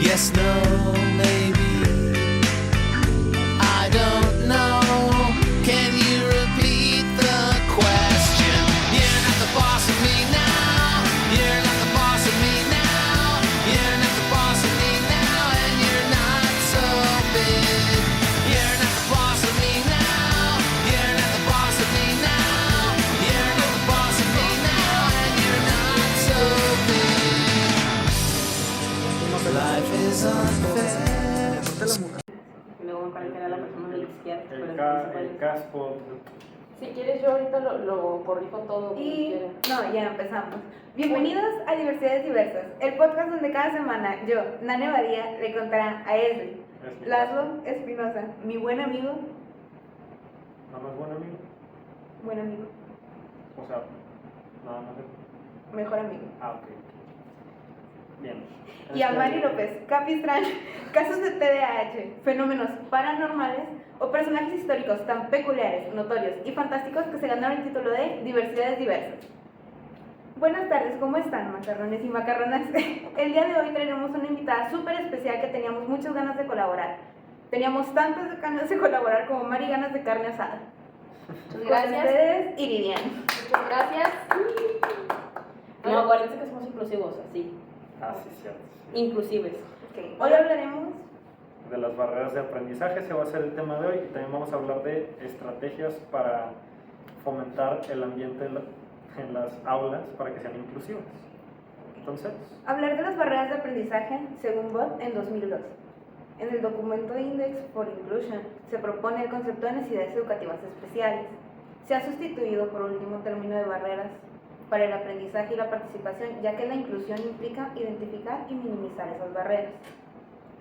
Yes, no, maybe. I don't know. Can you repeat the question? You're not the boss of me now. You're not the boss of me now. You're not the boss of me now. And you're not so big. You're not the boss of me now. You're not the boss of me now. You're not the boss of me now. And you're not so big. Life is unfair. Luego para que a la persona de la izquierda. El caspo. Si quieres yo ahorita lo corrijo todo. Y no, ya empezamos. Bienvenidos a Diversidades Diversas, el podcast donde cada semana yo, Nane Badía, le contará a Esli, Laszlo Espinosa, mi buen amigo. ¿Nada más buen amigo? Buen amigo. O sea, nada más. Mejor amigo. Ah, ok. Bien. Y a Mari López, Capistrán, casos de TDAH, fenómenos paranormales o personajes históricos tan peculiares, notorios y fantásticos que se ganaron el título de Diversidades Diversas. Buenas tardes, ¿cómo están, macarrones y macarronas? El día de hoy traeremos una invitada súper especial que teníamos muchas ganas de colaborar. Teníamos tantas ganas de colaborar como Mari ganas de carne asada. Muchas gracias. Con ustedes, Iridian. Muchas gracias. No, acuérdense que somos inclusivos, así. Ah, sí, cierto. Inclusives. Okay. Hoy hablaremos De las barreras de aprendizaje, ese va a ser el tema de hoy, y también vamos a hablar de estrategias para fomentar el ambiente en las aulas para que sean inclusivas. Entonces, hablar de las barreras de aprendizaje según Bott en 2002. En el documento Index for Inclusion se propone el concepto de necesidades educativas especiales. Se ha sustituido por último término de barreras para el aprendizaje y la participación, ya que la inclusión implica identificar y minimizar esas barreras.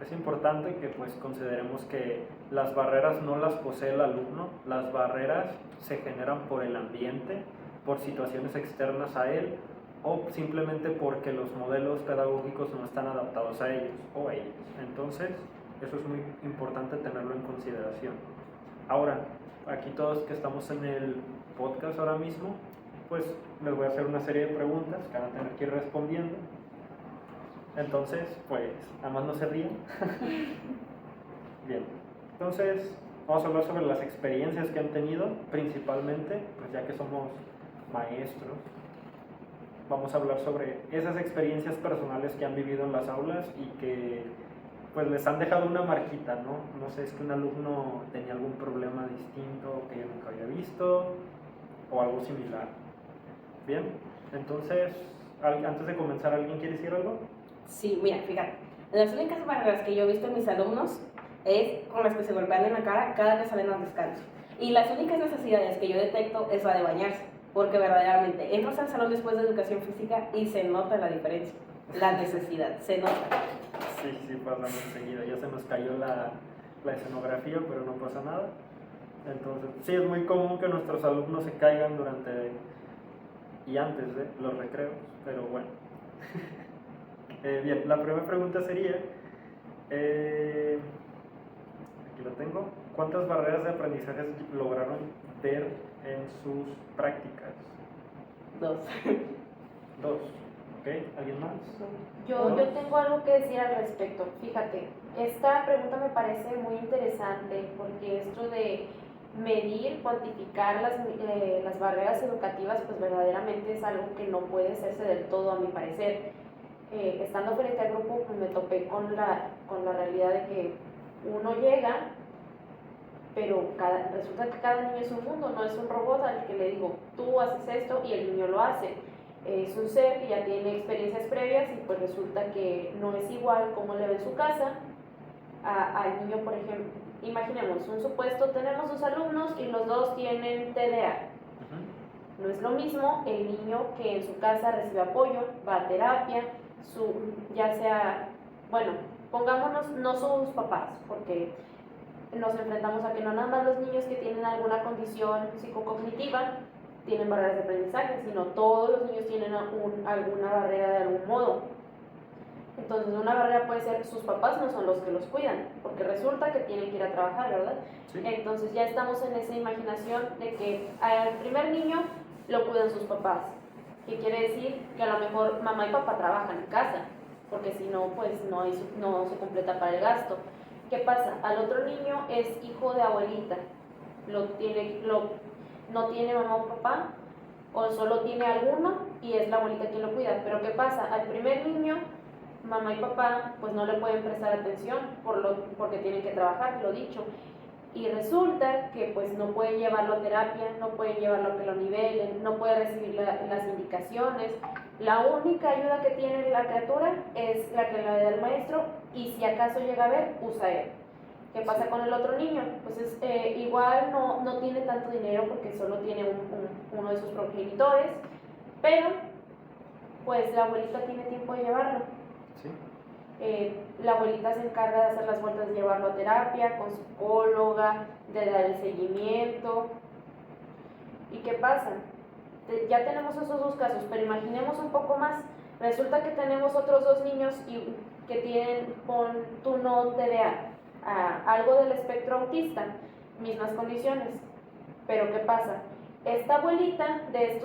es importante que pues consideremos que las barreras no las posee el alumno, las barreras se generan por el ambiente, por situaciones externas a él, o simplemente porque los modelos pedagógicos no están adaptados a ellos o a ellos. Entonces, eso es muy importante tenerlo en consideración. Ahora, aquí todos que estamos en el podcast ahora mismo, pues les voy a hacer una serie de preguntas que van a tener que ir respondiendo. Entonces, pues, además no se ríen. Bien, entonces vamos a hablar sobre las experiencias que han tenido, principalmente, pues ya que somos maestros, vamos a hablar sobre esas experiencias personales que han vivido en las aulas y que pues les han dejado una marquita, ¿no? No sé, es que un alumno tenía algún problema distinto que yo nunca había visto o algo similar. Bien, entonces, antes de comenzar, ¿alguien quiere decir algo? Sí, mira, fíjate. Las únicas barreras que yo he visto en mis alumnos es con las que se golpean en la cara cada que salen al descanso. Y las únicas necesidades que yo detecto es la de bañarse, porque verdaderamente entras al salón después de educación física y se nota la diferencia, la necesidad, se nota. Sí, pasa muy seguido. Ya se nos cayó la escenografía, pero no pasa nada. Entonces, sí, es muy común que nuestros alumnos se caigan durante y antes de los recreos, pero bueno. Bien, la primera pregunta sería, aquí lo tengo, ¿cuántas barreras de aprendizaje lograron ver en sus prácticas? 2. 2, ¿ok? ¿Alguien más? Yo tengo algo que decir al respecto. Fíjate, esta pregunta me parece muy interesante porque esto de medir, cuantificar las barreras educativas, pues verdaderamente es algo que no puede hacerse del todo, a mi parecer. Estando frente al grupo, pues me topé con la realidad de que uno llega, pero resulta que cada niño es un mundo, no es un robot al que le digo, tú haces esto y el niño lo hace. Es un ser que ya tiene experiencias previas y pues resulta que no es igual como le ve en su casa al niño, por ejemplo. Imaginemos un supuesto, tenemos 2 alumnos y los 2 tienen TDA. No es lo mismo el niño que en su casa recibe apoyo, va a terapia, ya sea, bueno, pongámonos no sus papás, porque nos enfrentamos a que no nada más los niños que tienen alguna condición psicocognitiva tienen barreras de aprendizaje, sino todos los niños tienen alguna barrera de algún modo. Entonces una barrera puede ser sus papás no son los que los cuidan, porque resulta que tienen que ir a trabajar, ¿verdad? Sí. Entonces ya estamos en esa imaginación de que al primer niño lo cuidan sus papás, que quiere decir que a lo mejor mamá y papá trabajan en casa, porque si no, pues no se completa para el gasto. ¿Qué pasa? Al otro niño es hijo de abuelita, no tiene mamá o papá, o solo tiene alguno y es la abuelita quien lo cuida. Pero ¿qué pasa? Al primer niño, mamá y papá pues no le pueden prestar atención porque tienen que trabajar, lo dicho. Y resulta que pues no pueden llevarlo a terapia, no pueden llevarlo a que lo nivelen, no puede recibir las indicaciones. La única ayuda que tiene la criatura es la que le da el maestro, y si acaso llega a ver, usa él. ¿Qué pasa con el otro niño? Pues igual no tiene tanto dinero porque solo tiene uno de sus progenitores, pero pues la abuelita tiene tiempo de llevarlo. Sí. La abuelita se encarga de hacer las vueltas, de llevarlo a terapia, con psicóloga, de dar el seguimiento. ¿Y qué pasa? Ya tenemos esos dos casos, pero imaginemos un poco más. Resulta que tenemos otros dos niños que tienen, pon tú no TDA, algo del espectro autista, mismas condiciones. Pero ¿qué pasa? Esta abuelita de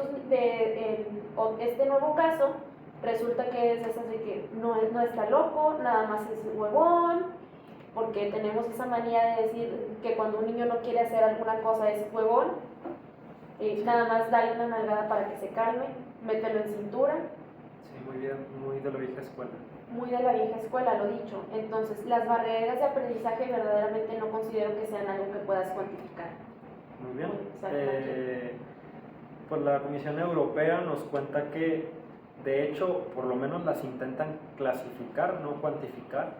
este nuevo caso, resulta que es esas de que no está loco, nada más es huevón, porque tenemos esa manía de decir que cuando un niño no quiere hacer alguna cosa es huevón, nada más darle una nalgada para que se calme, mételo en cintura. Sí, muy bien, muy de la vieja escuela. Muy de la vieja escuela, lo dicho. Entonces, las barreras de aprendizaje verdaderamente no considero que sean algo que puedas cuantificar. Muy bien. Exactamente. Pues la Comisión Europea nos cuenta que, de hecho, por lo menos las intentan clasificar, no cuantificar,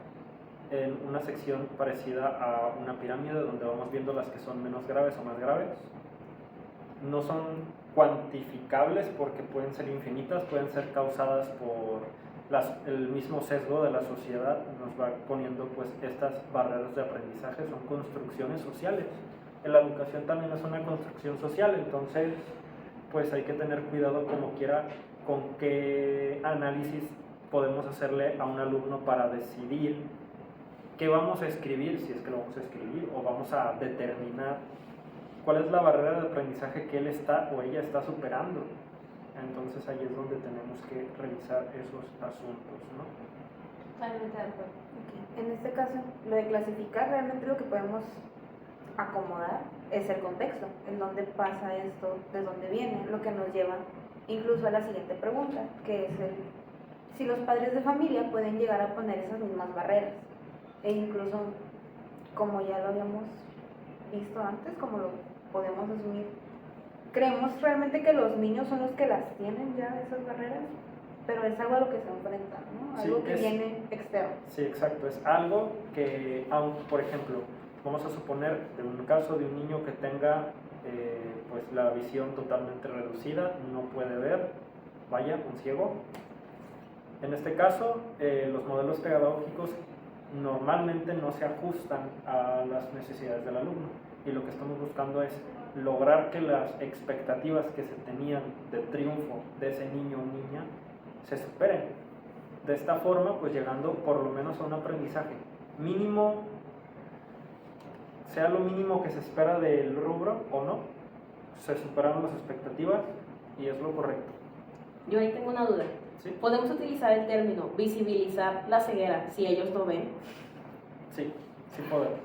en una sección parecida a una pirámide donde vamos viendo las que son menos graves o más graves. No son cuantificables porque pueden ser infinitas, pueden ser causadas por el mismo sesgo de la sociedad. Nos va poniendo pues estas barreras de aprendizaje, son construcciones sociales. La educación también es una construcción social, entonces pues hay que tener cuidado como quiera con qué análisis podemos hacerle a un alumno para decidir qué vamos a escribir, si es que lo vamos a escribir, o vamos a determinar cuál es la barrera de aprendizaje que él está o ella está superando. Entonces ahí es donde tenemos que revisar esos asuntos, ¿no? Totalmente de acuerdo. En este caso, lo de clasificar, realmente lo que podemos acomodar es el contexto, en dónde pasa esto, de dónde viene, lo que nos lleva incluso a la siguiente pregunta, que es si los padres de familia pueden llegar a poner esas mismas barreras, e incluso, como ya lo habíamos visto antes, como lo podemos asumir, creemos realmente que los niños son los que las tienen ya, esas barreras, pero es algo a lo que se enfrentan, ¿no? Algo Sí, que viene externo. Sí, exacto, es algo que, por ejemplo, vamos a suponer de un caso de un niño que tenga pues la visión totalmente reducida, no puede ver, vaya, un ciego. En este caso, los modelos pedagógicos normalmente no se ajustan a las necesidades del alumno, y lo que estamos buscando es lograr que las expectativas que se tenían de triunfo de ese niño o niña se superen. De esta forma, pues llegando por lo menos a un aprendizaje mínimo, sea lo mínimo que se espera del rubro o no, se superaron las expectativas y es lo correcto. Yo ahí tengo una duda. ¿Sí? ¿Podemos utilizar el término visibilizar la ceguera si ellos no ven? Sí, sí podemos.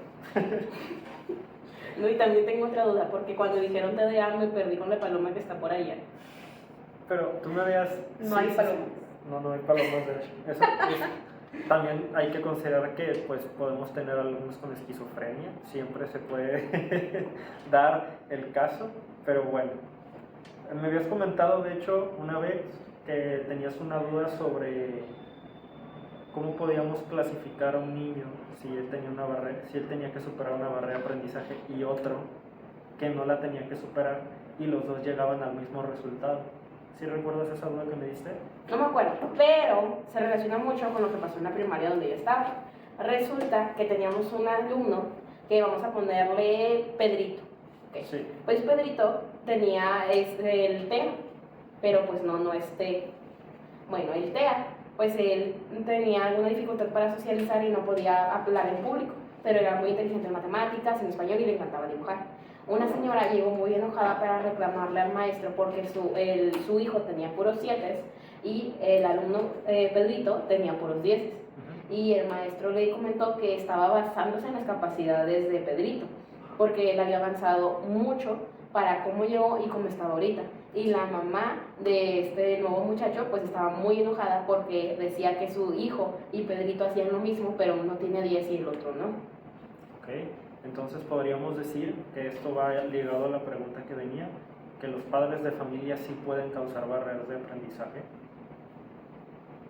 No, y también tengo otra duda, porque cuando dijeron TDA me perdí con la paloma que está por allá. Pero tú me habías... No hay palomas. No hay palomas, de hecho. También hay que considerar que pues, podemos tener alumnos con esquizofrenia, siempre se puede dar el caso, pero bueno. Me habías comentado, de hecho, una vez que tenías una duda sobre cómo podíamos clasificar a un niño si él tenía una barrera, si él tenía que superar una barrera de aprendizaje y otro que no la tenía que superar, y los dos llegaban al mismo resultado. ¿Sí recuerdas esa duda que me diste? No me acuerdo, pero se relaciona mucho con lo que pasó en la primaria donde yo estaba. Resulta que teníamos un alumno que vamos a ponerle Pedrito. Okay. Sí. Pues Pedrito tenía el TEA, pero pues no bueno, el TEA, pues él tenía alguna dificultad para socializar y no podía hablar en público, pero era muy inteligente en matemáticas, en español, y le encantaba dibujar. Una señora llegó muy enojada para reclamarle al maestro porque su hijo tenía puros 7, y el alumno Pedrito tenía puros 10. Y el maestro le comentó que estaba basándose en las capacidades de Pedrito, porque él había avanzado mucho para cómo llegó y cómo estaba ahorita. Y la mamá de este nuevo muchacho pues estaba muy enojada porque decía que su hijo y Pedrito hacían lo mismo, pero uno tiene 10 y el otro no. Ok, entonces podríamos decir que esto va ligado a la pregunta que venía, que los padres de familia sí pueden causar barreras de aprendizaje.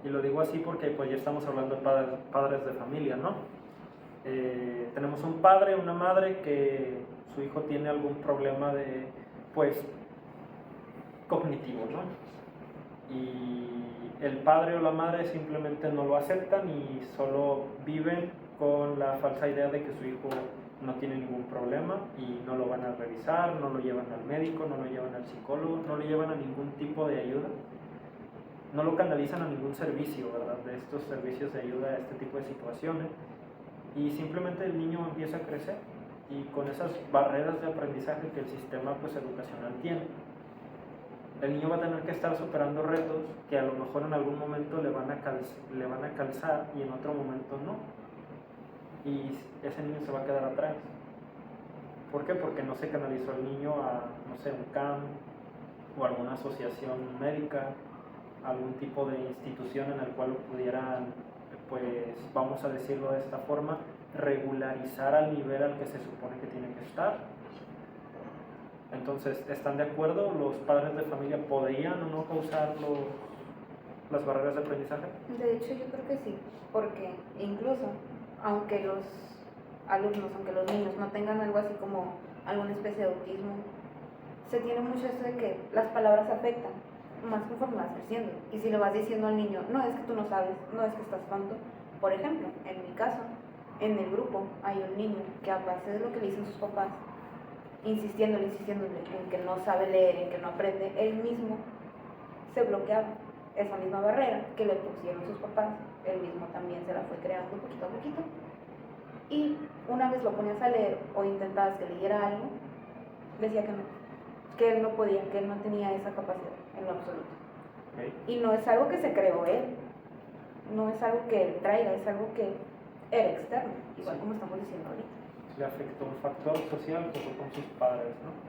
Y lo digo así porque pues ya estamos hablando de padres de familia, ¿no? Tenemos un padre, una madre que su hijo tiene algún problema de, pues, cognitivo, ¿no? Y el padre o la madre simplemente no lo aceptan y solo viven con la falsa idea de que su hijo no tiene ningún problema y no lo van a revisar, no lo llevan al médico, no lo llevan al psicólogo, no lo llevan a ningún tipo de ayuda, no lo canalizan a ningún servicio, ¿verdad? De estos servicios de ayuda a este tipo de situaciones, y simplemente el niño empieza a crecer y con esas barreras de aprendizaje que el sistema pues educacional tiene. El niño va a tener que estar superando retos que a lo mejor en algún momento le van a calzar y en otro momento no. Y ese niño se va a quedar atrás. ¿Por qué? Porque no se canalizó al niño a, no sé, un CAM o alguna asociación médica, algún tipo de institución en el cual lo pudieran, pues vamos a decirlo de esta forma, regularizar al nivel al que se supone que tiene que estar. Entonces, ¿están de acuerdo? ¿Los padres de familia podrían o no causar las barreras de aprendizaje? De hecho, yo creo que sí, porque incluso, aunque los alumnos, aunque los niños no tengan algo así como alguna especie de autismo, se tiene mucho eso de que las palabras afectan, más conforme vas creciendo. Y si le vas diciendo al niño, no, es que tú no sabes, no, es que estás tonto. Por ejemplo, en mi caso, en el grupo hay un niño que a base de lo que le dicen sus papás, insistiéndole en que no sabe leer, en que no aprende, él mismo se bloqueaba. Esa misma barrera que le pusieron sus papás, él mismo también se la fue creando poquito a poquito. Y una vez lo ponías a leer o intentabas que leyera algo, decía que él no podía, que él no tenía esa capacidad en lo absoluto. Okay. Y no es algo que se creó él, no es algo que él traiga, es algo que era externo, igual Sí. como estamos diciendo ahorita. Le afectó un factor social que fue con sus padres, ¿no?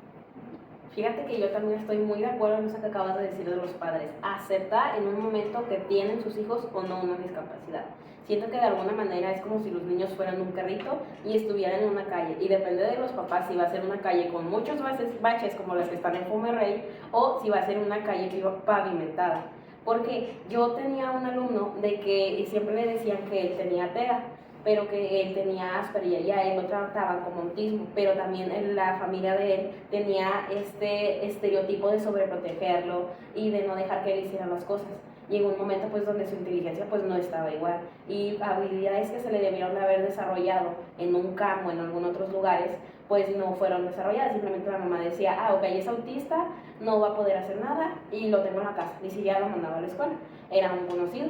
Fíjate que yo también estoy muy de acuerdo en eso que acabas de decir de los padres. Aceptar en un momento que tienen sus hijos o no una discapacidad. Siento que de alguna manera es como si los niños fueran un carrito y estuvieran en una calle. Y depende de los papás si va a ser una calle con muchos baches como las que están en Fumerrey o si va a ser una calle pavimentada. Porque yo tenía un alumno de que siempre le decían que él tenía TEA, pero que él tenía Asperger y a él lo trataban como autismo, pero también en la familia de él tenía este estereotipo de sobreprotegerlo y de no dejar que él hiciera las cosas. Y en un momento pues donde su inteligencia pues no estaba igual y habilidades que se le debieron de haber desarrollado en un campo, en algunos otros lugares, pues no fueron desarrolladas. Simplemente la mamá decía, ok, es autista, no va a poder hacer nada y lo tengo en la casa, ni siquiera lo mandaba a la escuela, era un conocido.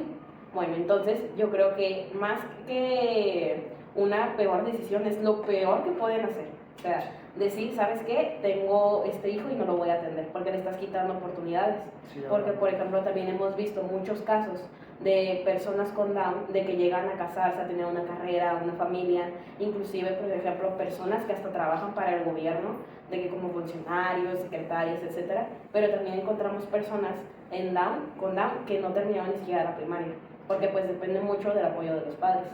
Bueno, entonces yo creo que más que una peor decisión es lo peor que pueden hacer. O sea, decir, ¿sabes qué? Tengo este hijo y no lo voy a atender porque le estás quitando oportunidades. Sí, Porque, por ejemplo, también hemos visto muchos casos de personas con Down, de que llegan a casarse, a tener una carrera, una familia, inclusive, por ejemplo, personas que hasta trabajan para el gobierno, de que como funcionarios, secretarios, etcétera, pero también encontramos personas con Down que no terminaban ni siquiera la primaria, porque pues depende mucho del apoyo de los padres.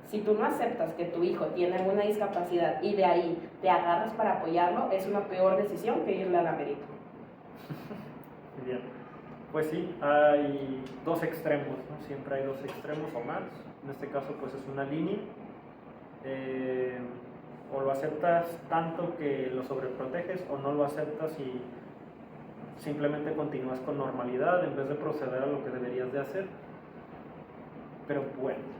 Si tú no aceptas que tu hijo tiene alguna discapacidad y de ahí te agarras para apoyarlo, es una peor decisión que irle a la mérito. Muy bien. Pues sí, hay dos extremos, ¿no? Siempre hay dos extremos o más. En este caso pues es una línea. O lo aceptas tanto que lo sobreproteges o no lo aceptas y simplemente continúas con normalidad en vez de proceder a lo que deberías de hacer. Pero bueno.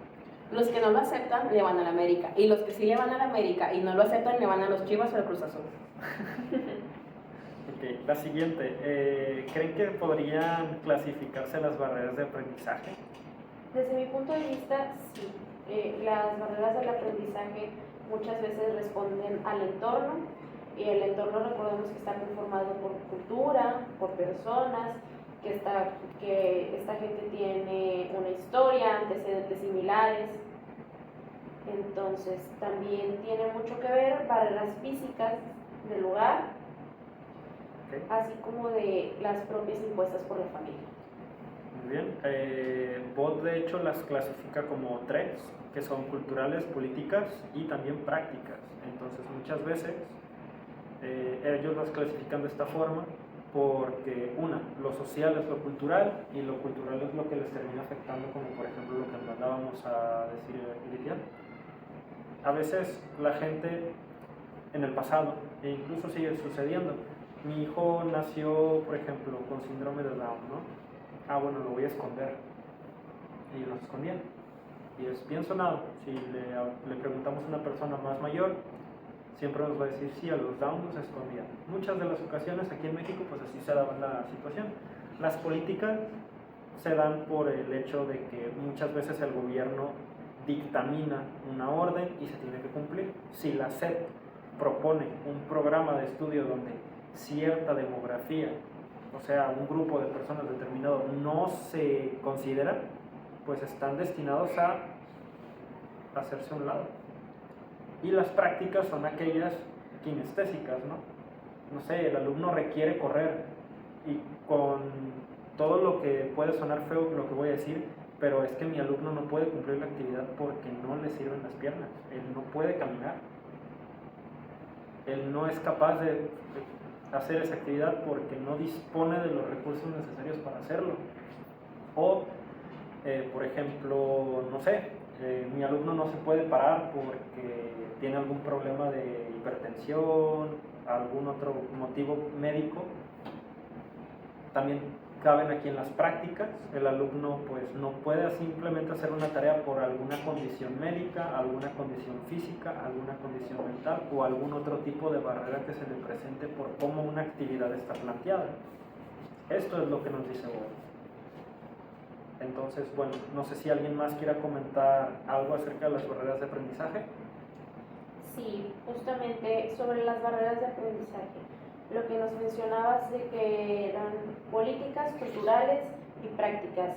Los que no lo aceptan le van a la América, y los que sí le van a la América y no lo aceptan le van a los Chivas o al Cruz Azul. Ok, la siguiente. ¿Creen que podrían clasificarse las barreras de aprendizaje? Desde mi punto de vista, sí. Las barreras del aprendizaje muchas veces responden al entorno, y el entorno, recordemos que está conformado por cultura, por personas, que esta gente tiene una historia, antecedentes similares. Entonces también tiene mucho que ver barreras físicas del lugar, Ok. así como de las propias impuestas por la familia. Muy bien. Bot de hecho las clasifica como tres, que son culturales, políticas y también prácticas. Entonces muchas veces ellos las clasifican de esta forma porque lo social es lo cultural y lo cultural es lo que les termina afectando, como por ejemplo lo que mandábamos a decir Lidia. A veces la gente en el pasado, e incluso sigue sucediendo, mi hijo nació, por ejemplo, con síndrome de Down, ¿no? Bueno, lo voy a esconder. Y lo escondían. Y es bien sonado. Si le preguntamos a una persona más mayor, siempre nos va a decir, sí, a los Down los escondían. Muchas de las ocasiones aquí en México, pues así se daba la situación. Las políticas se dan por el hecho de que muchas veces el gobierno dictamina una orden y se tiene que cumplir. Si la SEP propone un programa de estudio donde cierta demografía, o sea, un grupo de personas determinado no se considera, pues están destinados a hacerse a un lado. Y las prácticas son aquellas kinestésicas, ¿no? No sé, el alumno requiere correr y con todo lo que puede sonar feo lo que voy a decir, pero es que mi alumno no puede cumplir la actividad porque no le sirven las piernas, él no puede caminar, él no es capaz de hacer esa actividad porque no dispone de los recursos necesarios para hacerlo. O, por ejemplo, no sé, mi alumno no se puede parar porque tiene algún problema de hipertensión, algún otro motivo médico. También caben aquí en las prácticas. El alumno pues no puede simplemente hacer una tarea por alguna condición médica, alguna condición física, alguna condición mental o algún otro tipo de barrera que se le presente por cómo una actividad está planteada. Esto es lo que nos dice Bob. Entonces, bueno, no sé si alguien más quiera comentar algo acerca de las barreras de aprendizaje. Sí, justamente sobre las barreras de aprendizaje. Lo que nos mencionabas de que eran políticas, culturales y prácticas.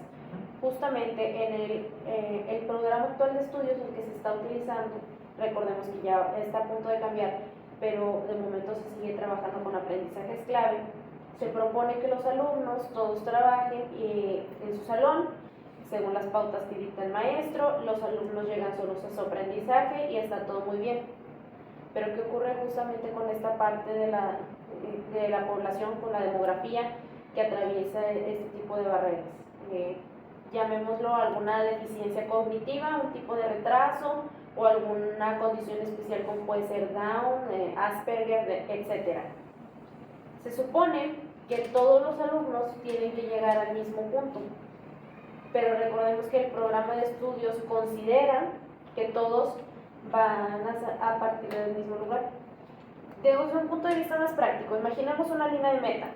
Justamente en el programa actual de estudios, el que se está utilizando, recordemos que ya está a punto de cambiar, pero de momento se sigue trabajando con aprendizajes clave. Se propone que los alumnos todos trabajen en su salón, según las pautas que dicta el maestro, los alumnos llegan solos a su aprendizaje y está todo muy bien. Pero ¿qué ocurre justamente con esta parte de la población, con la demografía que atraviesa este tipo de barreras? Llamémoslo alguna deficiencia cognitiva, un tipo de retraso o alguna condición especial como puede ser Down, Asperger, etc. Se supone que todos los alumnos tienen que llegar al mismo punto, pero recordemos que el programa de estudios considera que todos van a partir del mismo lugar. Desde un punto de vista más práctico, imaginemos una línea de meta.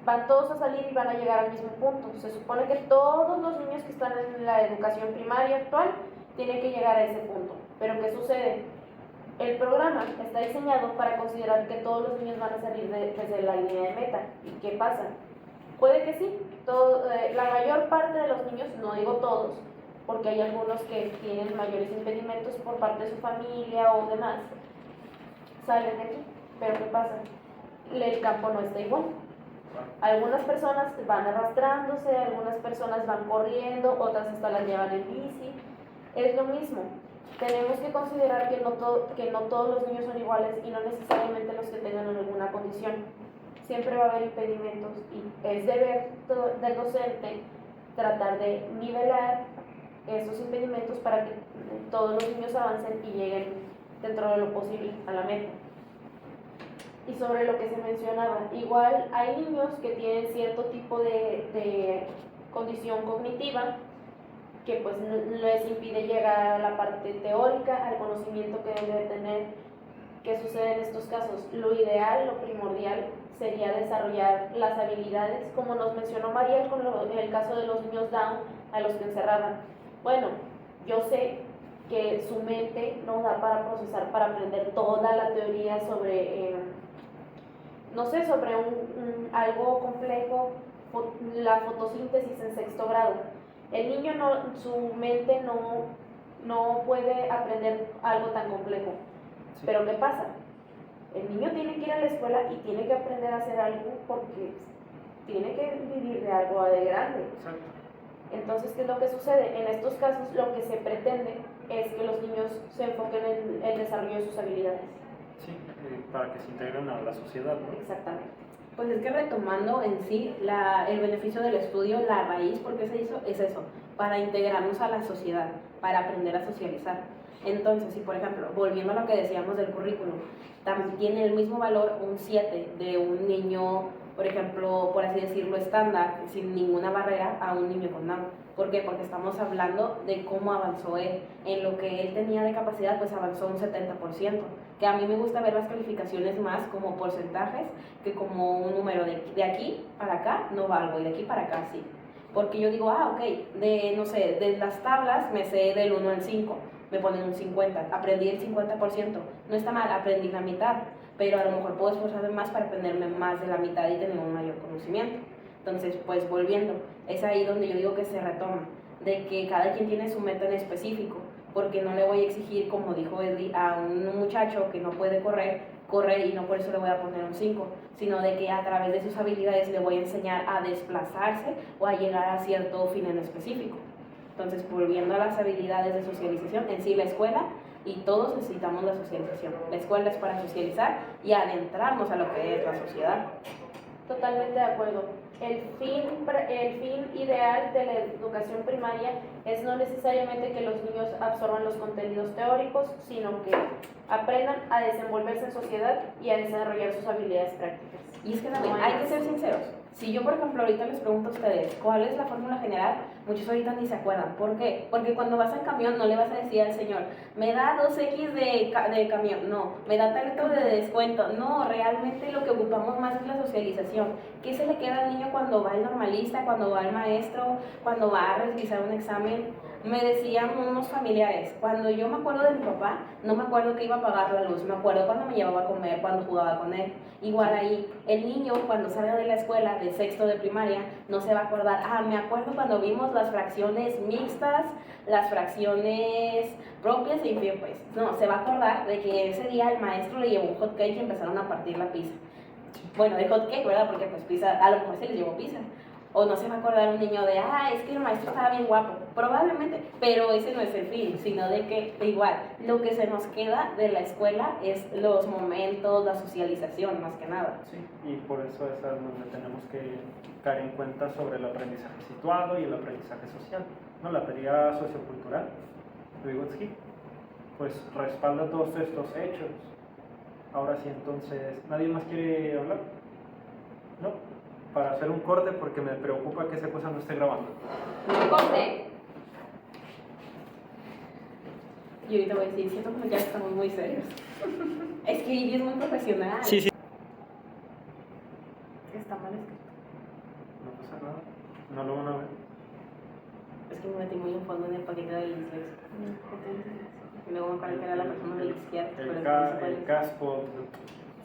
Van todos a salir y van a llegar al mismo punto. Se supone que todos los niños que están en la educación primaria actual tienen que llegar a ese punto. Pero ¿qué sucede? El programa está diseñado para considerar que todos los niños van a salir desde la línea de meta. ¿Y qué pasa? Puede que sí, la mayor parte de los niños, no digo todos, porque hay algunos que tienen mayores impedimentos por parte de su familia o demás, salen de aquí. Pero ¿qué pasa? El campo no está igual. Algunas personas van arrastrándose, algunas personas van corriendo, otras hasta las llevan en bici. Es lo mismo. Tenemos que considerar que no todos los niños son iguales y no necesariamente los que tengan alguna condición. Siempre va a haber impedimentos y es deber del docente tratar de nivelar esos impedimentos para que todos los niños avancen y lleguen dentro de lo posible a la meta. Y sobre lo que se mencionaba, igual hay niños que tienen cierto tipo de condición cognitiva que pues les impide llegar a la parte teórica, al conocimiento que debe tener. ¿Qué sucede en estos casos? Lo ideal, lo primordial sería desarrollar las habilidades, como nos mencionó Mariel en el caso de los niños Down, a los que encerraban. Bueno, yo sé que su mente no da para procesar, para aprender toda la teoría sobre no sé, sobre algo complejo, la fotosíntesis en sexto grado. El niño su mente no puede aprender algo tan complejo. Sí. Pero ¿qué pasa? El niño tiene que ir a la escuela y tiene que aprender a hacer algo porque tiene que vivir de algo de grande. Exacto. Entonces, ¿qué es lo que sucede? En estos casos, lo que se pretende es que los niños se enfoquen en el desarrollo de sus habilidades. Sí, para que se integren a la sociedad, ¿no? Exactamente. Pues es que retomando en sí el beneficio del estudio, la raíz, ¿por qué se hizo? Es eso, para integrarnos a la sociedad, para aprender a socializar. Entonces, si por ejemplo, volviendo a lo que decíamos del currículum, también tiene el mismo valor un 7 de un niño, por ejemplo, por así decirlo, estándar, sin ninguna barrera, a un niño con Down. ¿Por qué? Porque estamos hablando de cómo avanzó él. En lo que él tenía de capacidad, pues avanzó un 70%. Que a mí me gusta ver las calificaciones más como porcentajes que como un número de aquí para acá no valgo y de aquí para acá sí. Porque yo digo, ok, no sé, de las tablas me sé del 1 al 5, me ponen un 50, aprendí el 50%, no está mal, aprendí la mitad, pero a lo mejor puedo esforzarme más para aprenderme más de la mitad y tener un mayor conocimiento. Entonces, pues volviendo, es ahí donde yo digo que se retoma, de que cada quien tiene su meta en específico, porque no le voy a exigir, como dijo Eddy, a un muchacho que no puede correr y no por eso le voy a poner un 5, sino de que a través de sus habilidades le voy a enseñar a desplazarse o a llegar a cierto fin en específico. Entonces, volviendo a las habilidades de socialización, en sí la escuela, y todos necesitamos la socialización. La escuela es para socializar y adentrarnos a lo que es la sociedad. Totalmente de acuerdo. El fin ideal de la educación primaria es no necesariamente que los niños absorban los contenidos teóricos, sino que aprendan a desenvolverse en sociedad y a desarrollar sus habilidades prácticas. Y es que también hay que ser sinceros. Si yo, por ejemplo, ahorita les pregunto a ustedes cuál es la fórmula general, muchos ahorita ni se acuerdan. ¿Por qué? Porque cuando vas en camión no le vas a decir al señor, me da 2X de camión. No, me da tanto de descuento. No, realmente lo que ocupamos más es la socialización. ¿Qué se le queda al niño cuando va al normalista, cuando va al maestro, cuando va a realizar un examen? Me decían unos familiares, cuando yo me acuerdo de mi papá, no me acuerdo que iba a pagar la luz, me acuerdo cuando me llevaba a comer, cuando jugaba con él. Igual ahí, el niño cuando salga de la escuela, de sexto de primaria, no se va a acordar, me acuerdo cuando vimos las fracciones mixtas, las fracciones propias e impropias. No, se va a acordar de que ese día el maestro le llevó un hot cake y empezaron a partir la pizza. Bueno, el hot cake, ¿verdad? Porque pues pizza, a lo mejor se les llevó pizza. O no se va a acordar un niño de, es que el maestro estaba bien guapo. Probablemente, pero ese no es el fin, sino de que igual, lo que se nos queda de la escuela es los momentos, la socialización, más que nada. Sí, y por eso es donde tenemos que caer en cuenta sobre el aprendizaje situado y el aprendizaje social. ¿No? La teoría sociocultural de Vygotsky pues respalda todos estos hechos. Ahora sí, entonces, ¿nadie más quiere hablar? ¿No? Para hacer un corte porque me preocupa que esa cosa no esté grabando. Corte. Y ahorita voy a decir, siento como ya estamos muy serios. Es que Ivy es muy profesional. Sí. Está mal escrito. No pasa nada. No lo van a ver. Es que me metí muy en fondo en el paquete del inglés. Y luego me parece que era la persona de la izquierda. El caspo.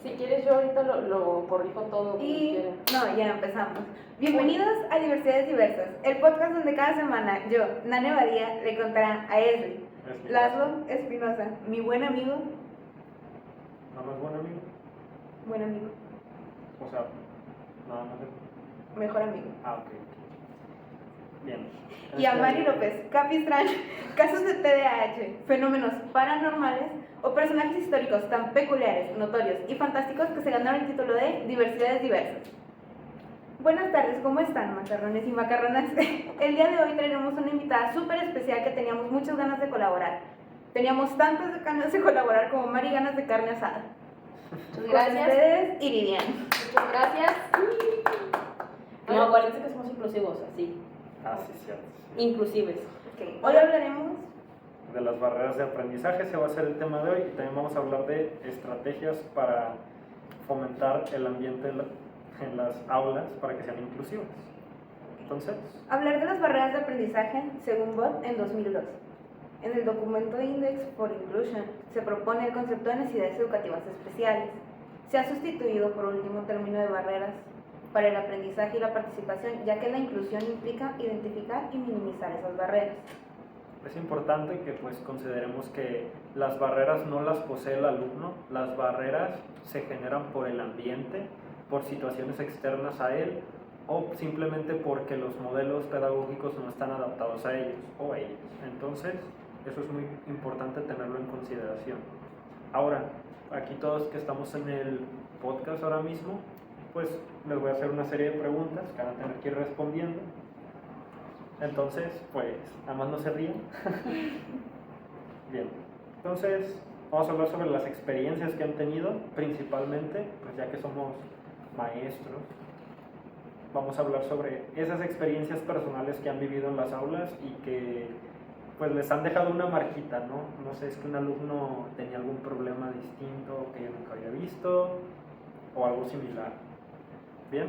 Si quieres, yo ahorita lo corrijo todo. como Y quiera. no, ya empezamos. Bienvenidos a Diversidades Diversas, el podcast donde cada semana yo, Nane Badía, le contará a Esli, Laszlo Espinosa, mi buen amigo, ¿Nada más buen amigo? buen amigo, O sea, nada más de... mejor amigo. Ok. Bien. Y a Mari López, Capi Strange, casos de TDAH, fenómenos paranormales o personajes históricos tan peculiares, notorios y fantásticos que se ganaron el título de Diversidades Diversas. Buenas tardes, ¿cómo están, macarrones y macarronas? El día de hoy traeremos una invitada súper especial que teníamos muchas ganas de colaborar. Teníamos tantas ganas de colaborar como Mari ganas de carne asada. Muchas Con gracias. ustedes, Iridian. Muchas gracias. No, acuérdense que somos inclusivos, así. Sí, cierto. Inclusives. Okay. Hoy hablaremos De las barreras de aprendizaje se va a ser el tema de hoy y también vamos a hablar de estrategias para fomentar el ambiente en las aulas para que sean inclusivas. Entonces, hablar de las barreras de aprendizaje según Bott en 2002. En el documento Index for Inclusion se propone el concepto de necesidades educativas especiales. se ha sustituido por último término de barreras para el aprendizaje y la participación, ya que la inclusión implica identificar y minimizar esas barreras. Es importante que pues consideremos que las barreras no las posee el alumno, las barreras se generan por el ambiente, por situaciones externas a él o simplemente porque los modelos pedagógicos no están adaptados a ellos o a ellas. Entonces, eso es muy importante tenerlo en consideración. Ahora, aquí todos que estamos en el podcast ahora mismo, pues les voy a hacer una serie de preguntas que van a tener que ir respondiendo. Entonces, pues, nada más no se rían. Bien, entonces vamos a hablar sobre las experiencias que han tenido, principalmente, pues ya que somos maestros, vamos a hablar sobre esas experiencias personales que han vivido en las aulas y que pues les han dejado una marquita, ¿no? No sé, es que un alumno tenía algún problema distinto que yo nunca había visto o algo similar. Bien,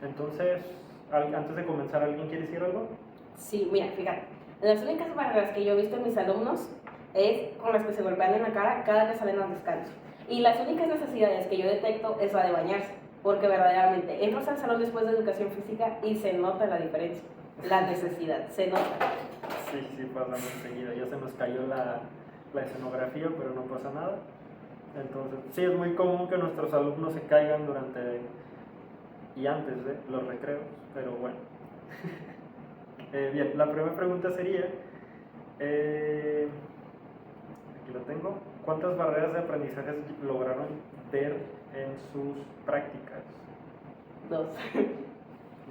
entonces, antes de comenzar, ¿alguien quiere decir algo? Sí, mira, fíjate, las únicas barreras que yo he visto en mis alumnos es con las que se golpean en la cara cada que salen al descanso. Y las únicas necesidades que yo detecto es la de bañarse, porque verdaderamente entras al salón después de educación física y se nota la diferencia, la necesidad, se nota. Sí, pasa muy seguido. Ya se nos cayó la escenografía, pero no pasa nada. Entonces, sí, es muy común que nuestros alumnos se caigan durante y antes de los recreos, pero bueno. Bien, la primera pregunta sería, aquí lo tengo, ¿cuántas barreras de aprendizaje lograron ver en sus prácticas? 2.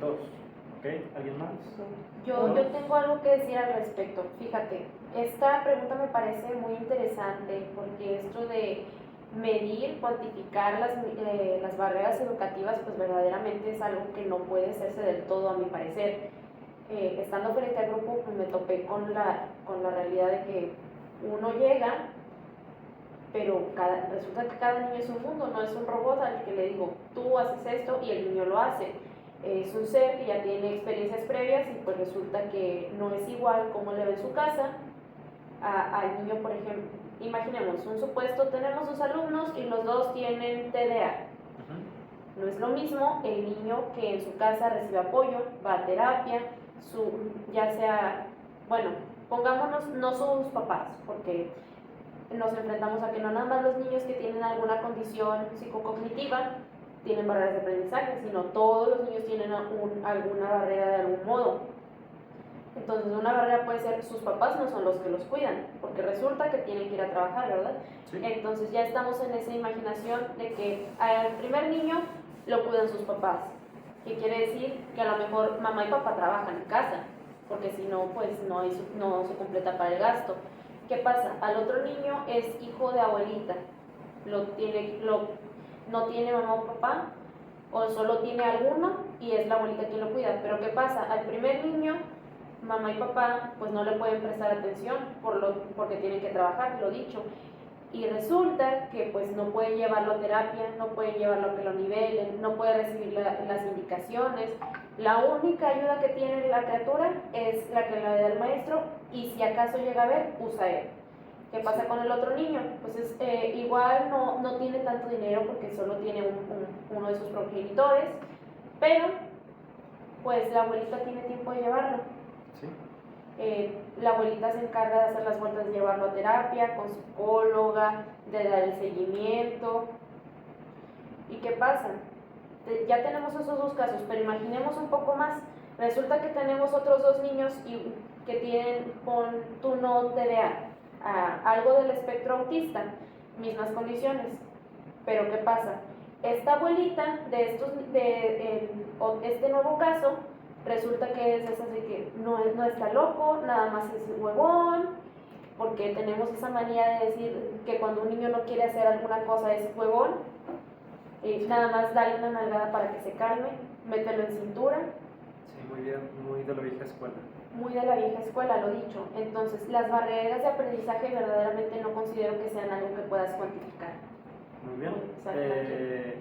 2, ¿ok? ¿Alguien más? Yo tengo algo que decir al respecto. Fíjate, esta pregunta me parece muy interesante porque esto de medir, cuantificar las barreras educativas, pues verdaderamente es algo que no puede hacerse del todo, a mi parecer. Estando frente al grupo, pues me topé con la realidad de que uno llega, pero resulta que cada niño es un mundo, no es un robot al que le digo, tú haces esto y el niño lo hace. Es un ser que ya tiene experiencias previas y pues resulta que no es igual como le ve en su casa al niño, por ejemplo. Imaginemos un supuesto, tenemos 2 alumnos y los 2 tienen TDA. No es lo mismo el niño que en su casa recibe apoyo, va a terapia, ya sea, bueno, pongámonos no sus papás, porque nos enfrentamos a que no nada más los niños que tienen alguna condición psicocognitiva tienen barreras de aprendizaje, sino todos los niños tienen alguna barrera de algún modo. Entonces una barrera puede ser sus papás no son los que los cuidan, porque resulta que tienen que ir a trabajar, ¿verdad? Sí. Entonces ya estamos en esa imaginación de que al primer niño lo cuidan sus papás, que quiere decir que a lo mejor mamá y papá trabajan en casa, porque si no, pues no se completa para el gasto. ¿Qué pasa? Al otro niño es hijo de abuelita, no tiene mamá o papá, o solo tiene alguno y es la abuelita quien lo cuida. Pero ¿qué pasa? Al primer niño, mamá y papá pues no le pueden prestar atención porque tienen que trabajar, lo dicho. Y resulta que pues no pueden llevarlo a terapia, no pueden llevarlo a que lo nivelen, no puede recibir las indicaciones. La única ayuda que tiene la criatura es la que le da el maestro y si acaso llega a ver, usa él. ¿Qué pasa con el otro niño? Pues igual no tiene tanto dinero porque solo tiene uno de sus progenitores, pero pues la abuelita tiene tiempo de llevarlo. Sí. La abuelita se encarga de hacer las vueltas, de llevarlo a terapia, con psicóloga, de dar el seguimiento. ¿Y qué pasa? Ya tenemos esos 2 casos, pero imaginemos un poco más. Resulta que tenemos otros 2 niños que tienen, tú no TDA, algo del espectro autista, mismas condiciones. Pero ¿qué pasa? Esta abuelita de este nuevo caso, resulta que es esas de que no está loco, nada más es huevón, porque tenemos esa manía de decir que cuando un niño no quiere hacer alguna cosa es huevón, nada más dale una nalgada para que se calme, mételo en cintura. Sí, muy bien, muy de la vieja escuela. Muy de la vieja escuela, lo dicho. Entonces, las barreras de aprendizaje verdaderamente no considero que sean algo que puedas cuantificar. Muy bien. Exactamente.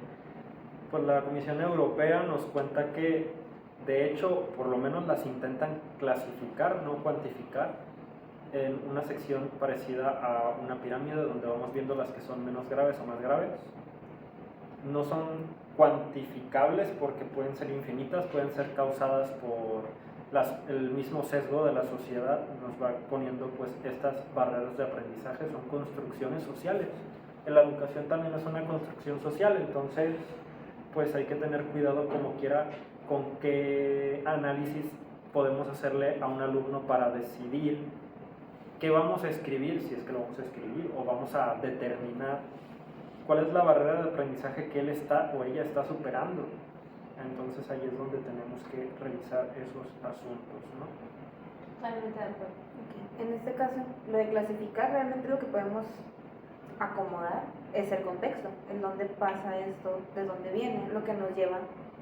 Pues la Comisión Europea nos cuenta que de hecho, por lo menos las intentan clasificar, no cuantificar, en una sección parecida a una pirámide donde vamos viendo las que son menos graves o más graves. no son cuantificables porque pueden ser infinitas, pueden ser causadas por el mismo sesgo de la sociedad, nos va poniendo pues estas barreras de aprendizaje, son construcciones sociales. La educación también es una construcción social, entonces pues hay que tener cuidado como quiera con qué análisis podemos hacerle a un alumno para decidir qué vamos a escribir, si es que lo vamos a escribir, o vamos a determinar cuál es la barrera de aprendizaje que él está o ella está superando. Entonces ahí es donde tenemos que revisar esos asuntos, ¿no? Totalmente de acuerdo. Ok. En este caso, lo de clasificar, realmente lo que podemos acomodar es el contexto, en dónde pasa esto, de dónde viene, lo que nos lleva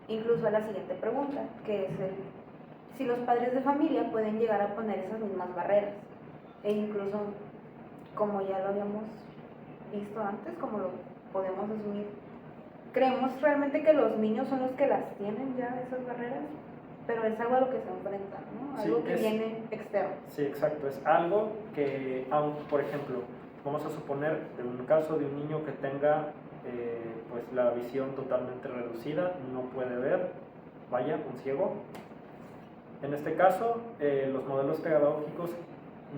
incluso a la siguiente pregunta, que es si los padres de familia pueden llegar a poner esas mismas barreras, e incluso, como ya lo habíamos visto antes, como lo podemos asumir, creemos realmente que los niños son los que las tienen ya, esas barreras, pero es algo a lo que se enfrentan, ¿no? Algo Sí, que viene externo. Sí, exacto, es algo que, por ejemplo, vamos a suponer en un caso de un niño que tenga pues la visión totalmente reducida, no puede ver, vaya, un ciego. En este caso, los modelos pedagógicos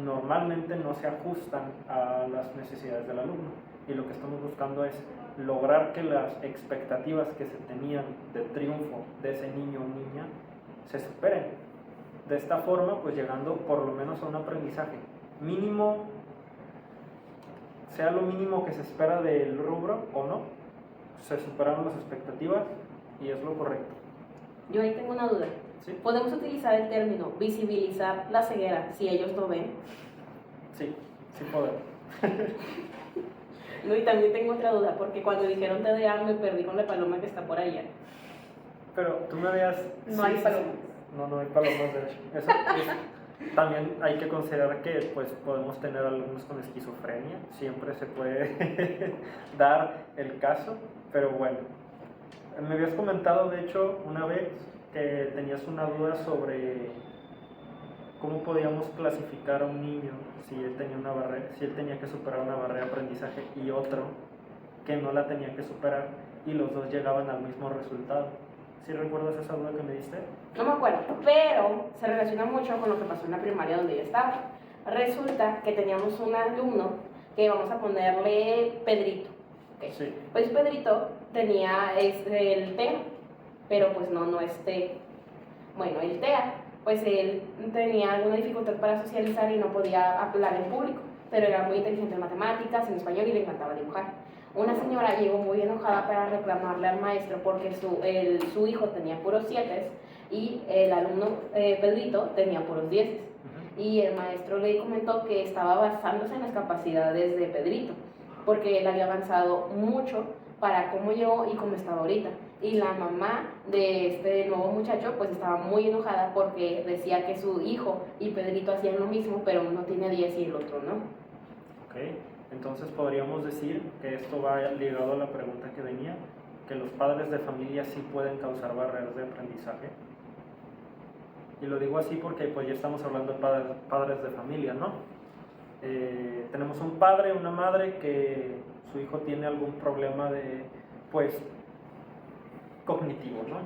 normalmente no se ajustan a las necesidades del alumno, y lo que estamos buscando es lograr que las expectativas que se tenían de triunfo de ese niño o niña se superen. De esta forma, pues llegando por lo menos a un aprendizaje mínimo, sea lo mínimo que se espera del rubro o no, se superaron las expectativas y es lo correcto. Yo ahí tengo una duda. ¿Sí? ¿Podemos utilizar el término visibilizar la ceguera si ellos lo ven? Sí, sí podemos. No, y también tengo otra duda, porque cuando dijeron TDA me perdí con la paloma que está por allá. Pero tú me veas... No hay palomas. No hay palomas, de hecho. También hay que considerar que pues, podemos tener alumnos con esquizofrenia, siempre se puede dar el caso, pero bueno. Me habías comentado, de hecho, una vez que tenías una duda sobre cómo podíamos clasificar a un niño si él tenía una barrera, si él tenía que superar una barrera de aprendizaje y otro que no la tenía que superar y los dos llegaban al mismo resultado. ¿Sí recuerdas esa duda que me diste? No me acuerdo, pero se relaciona mucho con lo que pasó en la primaria donde yo estaba. Resulta que teníamos un alumno que vamos a ponerle Pedrito. ¿Okay? Sí. Pues Pedrito tenía el TEA, pero pues no bueno, el TEA, pues él tenía alguna dificultad para socializar y no podía hablar en público, pero era muy inteligente en matemáticas, en español y le encantaba dibujar. Una señora llegó muy enojada para reclamarle al maestro porque su hijo tenía puros 7 y el alumno Pedrito tenía puros 10. Y el maestro le comentó que estaba basándose en las capacidades de Pedrito, porque él había avanzado mucho para cómo llegó y cómo estaba ahorita. Y la mamá de este nuevo muchacho pues estaba muy enojada porque decía que su hijo y Pedrito hacían lo mismo, pero uno tiene 10 y el otro no. Ok, entonces podríamos decir que esto va ligado a la pregunta que venía, que los padres de familia sí pueden causar barreras de aprendizaje. Y lo digo así porque pues ya estamos hablando de padres de familia, ¿no? Tenemos un padre, una madre que su hijo tiene algún problema de, pues, cognitivo, ¿no?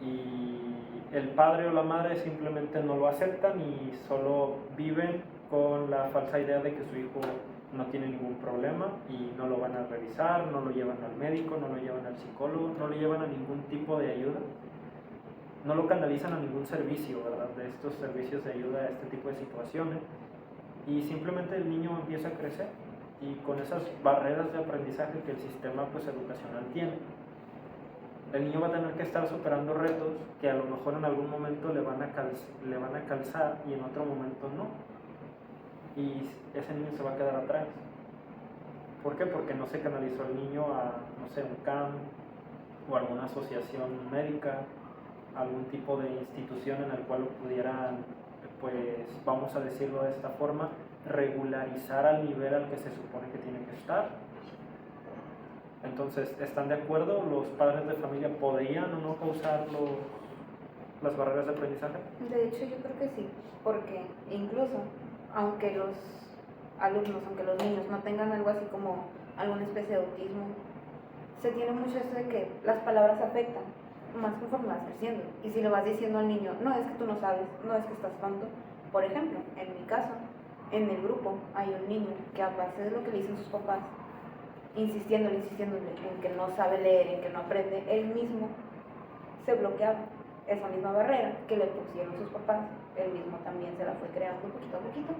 Y el padre o la madre simplemente no lo aceptan y solo viven con la falsa idea de que su hijo no tiene ningún problema y no lo van a revisar, no lo llevan al médico, no lo llevan al psicólogo, no lo llevan a ningún tipo de ayuda, no lo canalizan a ningún servicio, ¿verdad? De estos servicios de ayuda a este tipo de situaciones, y simplemente el niño empieza a crecer y con esas barreras de aprendizaje que el sistema pues, educacional tiene. El niño va a tener que estar superando retos que a lo mejor en algún momento le van a calzar y en otro momento no. Y ese niño se va a quedar atrás. ¿Por qué? Porque no se canalizó el niño a, no sé, un CAM o alguna asociación médica, algún tipo de institución en el cual lo pudieran, pues, vamos a decirlo de esta forma, regularizar al nivel al que se supone que tiene que estar. Entonces, ¿están de acuerdo? ¿Los padres de familia podrían o no causar las barreras de aprendizaje? De hecho, yo creo que sí, porque incluso, aunque los alumnos, aunque los niños no tengan algo así como alguna especie de autismo se tiene mucho eso de que las palabras afectan, más conforme vas creciendo. Y si le vas diciendo al niño, no, es que tú no sabes, no, es que estás tonto. Por ejemplo, en mi caso, en el grupo hay un niño que a base de lo que le dicen sus papás, insistiéndole en que no sabe leer, en que no aprende, él mismo se bloqueaba. Esa misma barrera que le pusieron sus papás, él mismo también se la fue creando poquito a poquito.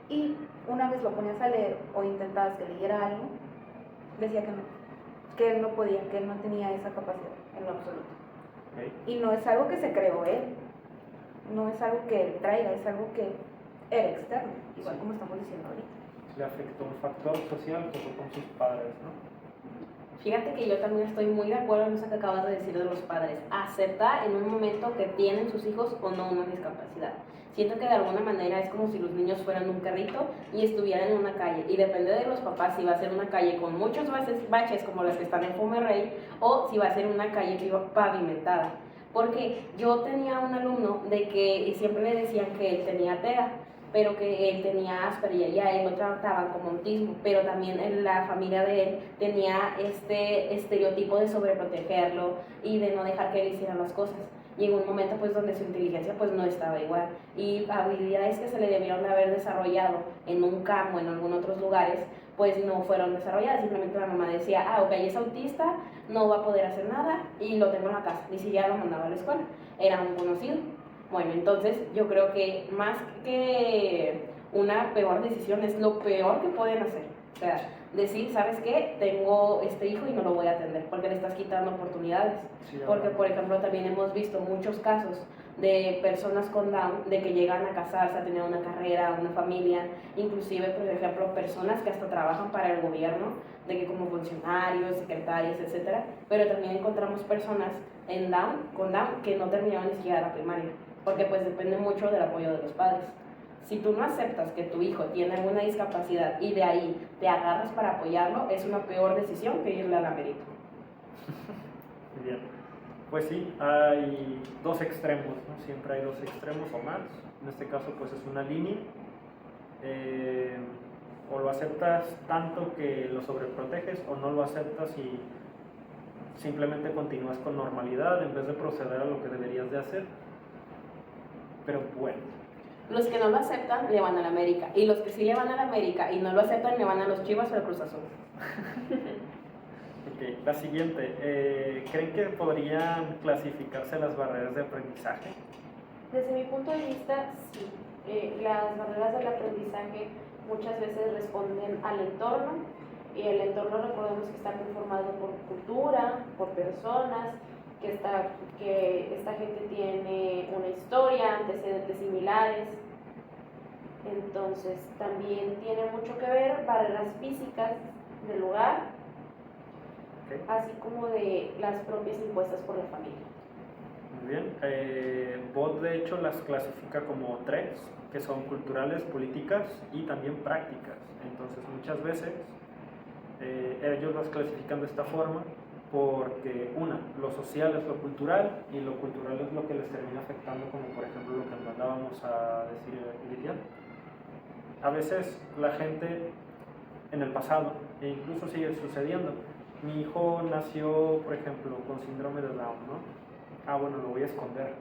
Y una vez lo ponías a leer o intentabas que leyera algo, decía que él no podía, que él no tenía esa capacidad en lo absoluto. Ok. Y no es algo que se creó él, no es algo que él traiga, es algo que era externo, igual Sí. como estamos diciendo ahorita. Le afectó un factor social que fue con sus padres, ¿no? Fíjate que yo también estoy muy de acuerdo en eso que acabas de decir de los padres. Aceptar en un momento que tienen sus hijos o no una discapacidad. Siento que de alguna manera es como si los niños fueran un carrito y estuvieran en una calle. Y depende de los papás si va a ser una calle con muchos baches como las que están en Fumerrey o si va a ser una calle pavimentada. Porque yo tenía un alumno de que siempre le decían que él tenía TEA, pero que él tenía Asperger y a él lo trataban como autismo, pero también en la familia de él tenía este estereotipo de sobreprotegerlo y de no dejar que él hiciera las cosas. Y en un momento pues donde su inteligencia pues no estaba igual y habilidades que se le debieron de haber desarrollado en un campo, en algunos otros lugares, pues no fueron desarrolladas. Simplemente la mamá decía, ok, es autista, no va a poder hacer nada y lo tengo en la casa, ni siquiera lo mandaba a la escuela, era un conocido. Bueno, entonces yo creo que más que una peor decisión es lo peor que pueden hacer. O sea, decir, ¿sabes qué? Tengo este hijo y no lo voy a atender porque le estás quitando oportunidades. Sí, Porque, ahora- por ejemplo, también hemos visto muchos casos de personas con Down, de que llegan a casarse, a tener una carrera, una familia, inclusive, por ejemplo, personas que hasta trabajan para el gobierno, de que como funcionarios, secretarios, etcétera, pero también encontramos personas con Down, que no terminaron ni siquiera la primaria, porque pues depende mucho del apoyo de los padres. Si tú no aceptas que tu hijo tiene alguna discapacidad y de ahí te agarras para apoyarlo, es una peor decisión que irle a la América. Muy bien. Pues sí, hay dos extremos, ¿no? Siempre hay dos extremos o más. En este caso, pues es una línea. O lo aceptas tanto que lo sobreproteges o no lo aceptas y simplemente continúas con normalidad en vez de proceder a lo que deberías de hacer. Pero bueno, Los que no lo aceptan le van a la América, y los que sí le van a la América y no lo aceptan le van a los Chivas o al Cruz Azul. ok, la siguiente. ¿Creen que podrían clasificarse las barreras de aprendizaje? Desde mi punto de vista, sí. Las barreras del aprendizaje muchas veces responden al entorno, y el entorno, recordemos que está conformado por cultura, por personas, que esta gente tiene una historia, antecedentes similares. Entonces también tiene mucho que ver barreras físicas del lugar, Ok, así como de las propias impuestas por la familia. muy bien. Bot de hecho las clasifica como tres, que son culturales, políticas y también prácticas. Entonces muchas veces ellos las clasifican de esta forma porque lo social es lo cultural y lo cultural es lo que les termina afectando, como por ejemplo lo que mandábamos a decir Lidia. A veces la gente en el pasado, e incluso sigue sucediendo, mi hijo nació, por ejemplo, con síndrome de Down, ¿no? Bueno, lo voy a esconder.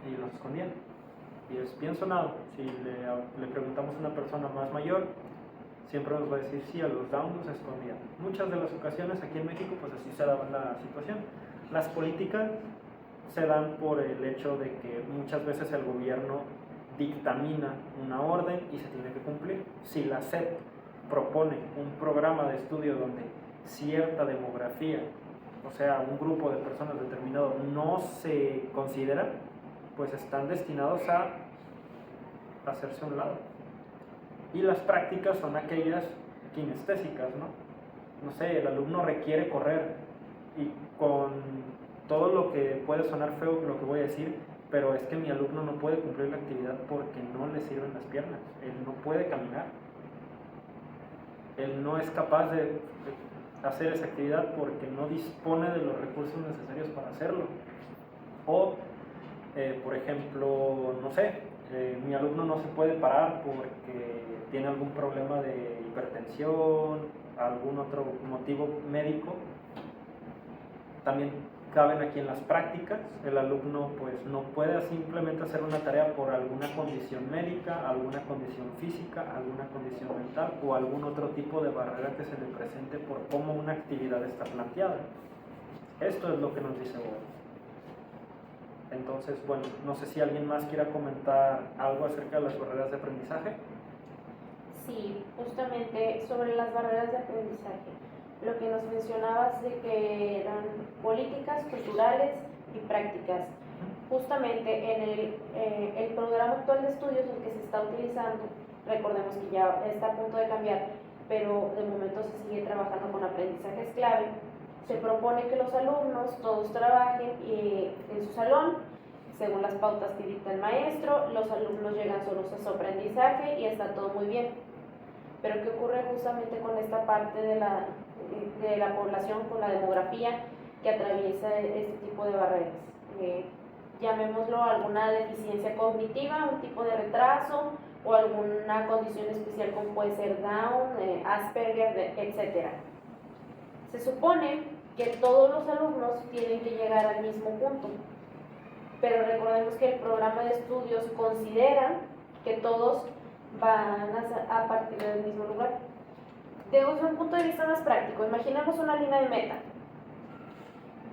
Y lo escondían. Y es bien sonado. Si le preguntamos a una persona más mayor, siempre nos va a decir, sí, a los Down los escondían. Muchas de las ocasiones aquí en México, pues así se daba la situación. Las políticas se dan por el hecho de que muchas veces el gobierno dictamina una orden y se tiene que cumplir. Si la SEP propone un programa de estudio donde cierta demografía, o sea, un grupo de personas determinado no se considera, pues están destinados a hacerse a un lado. Y las prácticas son aquellas kinestésicas, ¿no? No sé, el alumno requiere correr y con todo lo que puede sonar feo lo que voy a decir, pero es que mi alumno no puede cumplir la actividad porque no le sirven las piernas, él no puede caminar, él no es capaz de hacer esa actividad porque no dispone de los recursos necesarios para hacerlo. O, por ejemplo, no sé, mi alumno no se puede parar porque tiene algún problema de hipertensión algún otro motivo médico, también caben aquí en las prácticas. El alumno pues no puede simplemente hacer una tarea por alguna condición médica, alguna condición física, alguna condición mental o algún otro tipo de barrera que se le presente por cómo una actividad está planteada. Esto es lo que nos dice Bohr. Entonces, bueno, no sé si alguien más quiera comentar algo acerca de las barreras de aprendizaje. Sí, justamente sobre las barreras de aprendizaje. Lo que nos mencionabas de que eran políticas, culturales y prácticas. Justamente en el programa actual de estudios, el que se está utilizando, recordemos que ya está a punto de cambiar, pero de momento se sigue trabajando con aprendizajes clave. Se propone que los alumnos todos trabajen en su salón, según las pautas que dicta el maestro, los alumnos llegan solos a su aprendizaje y está todo muy bien. Pero ¿qué ocurre justamente con esta parte de la población, con la demografía que atraviesa este tipo de barreras? Llamémoslo alguna deficiencia cognitiva, un tipo de retraso o alguna condición especial como puede ser Down, Asperger, etc. Se supone que todos los alumnos tienen que llegar al mismo punto, pero recordemos que el programa de estudios considera que todos van a partir del mismo lugar. Desde un punto de vista más práctico, imaginemos una línea de meta.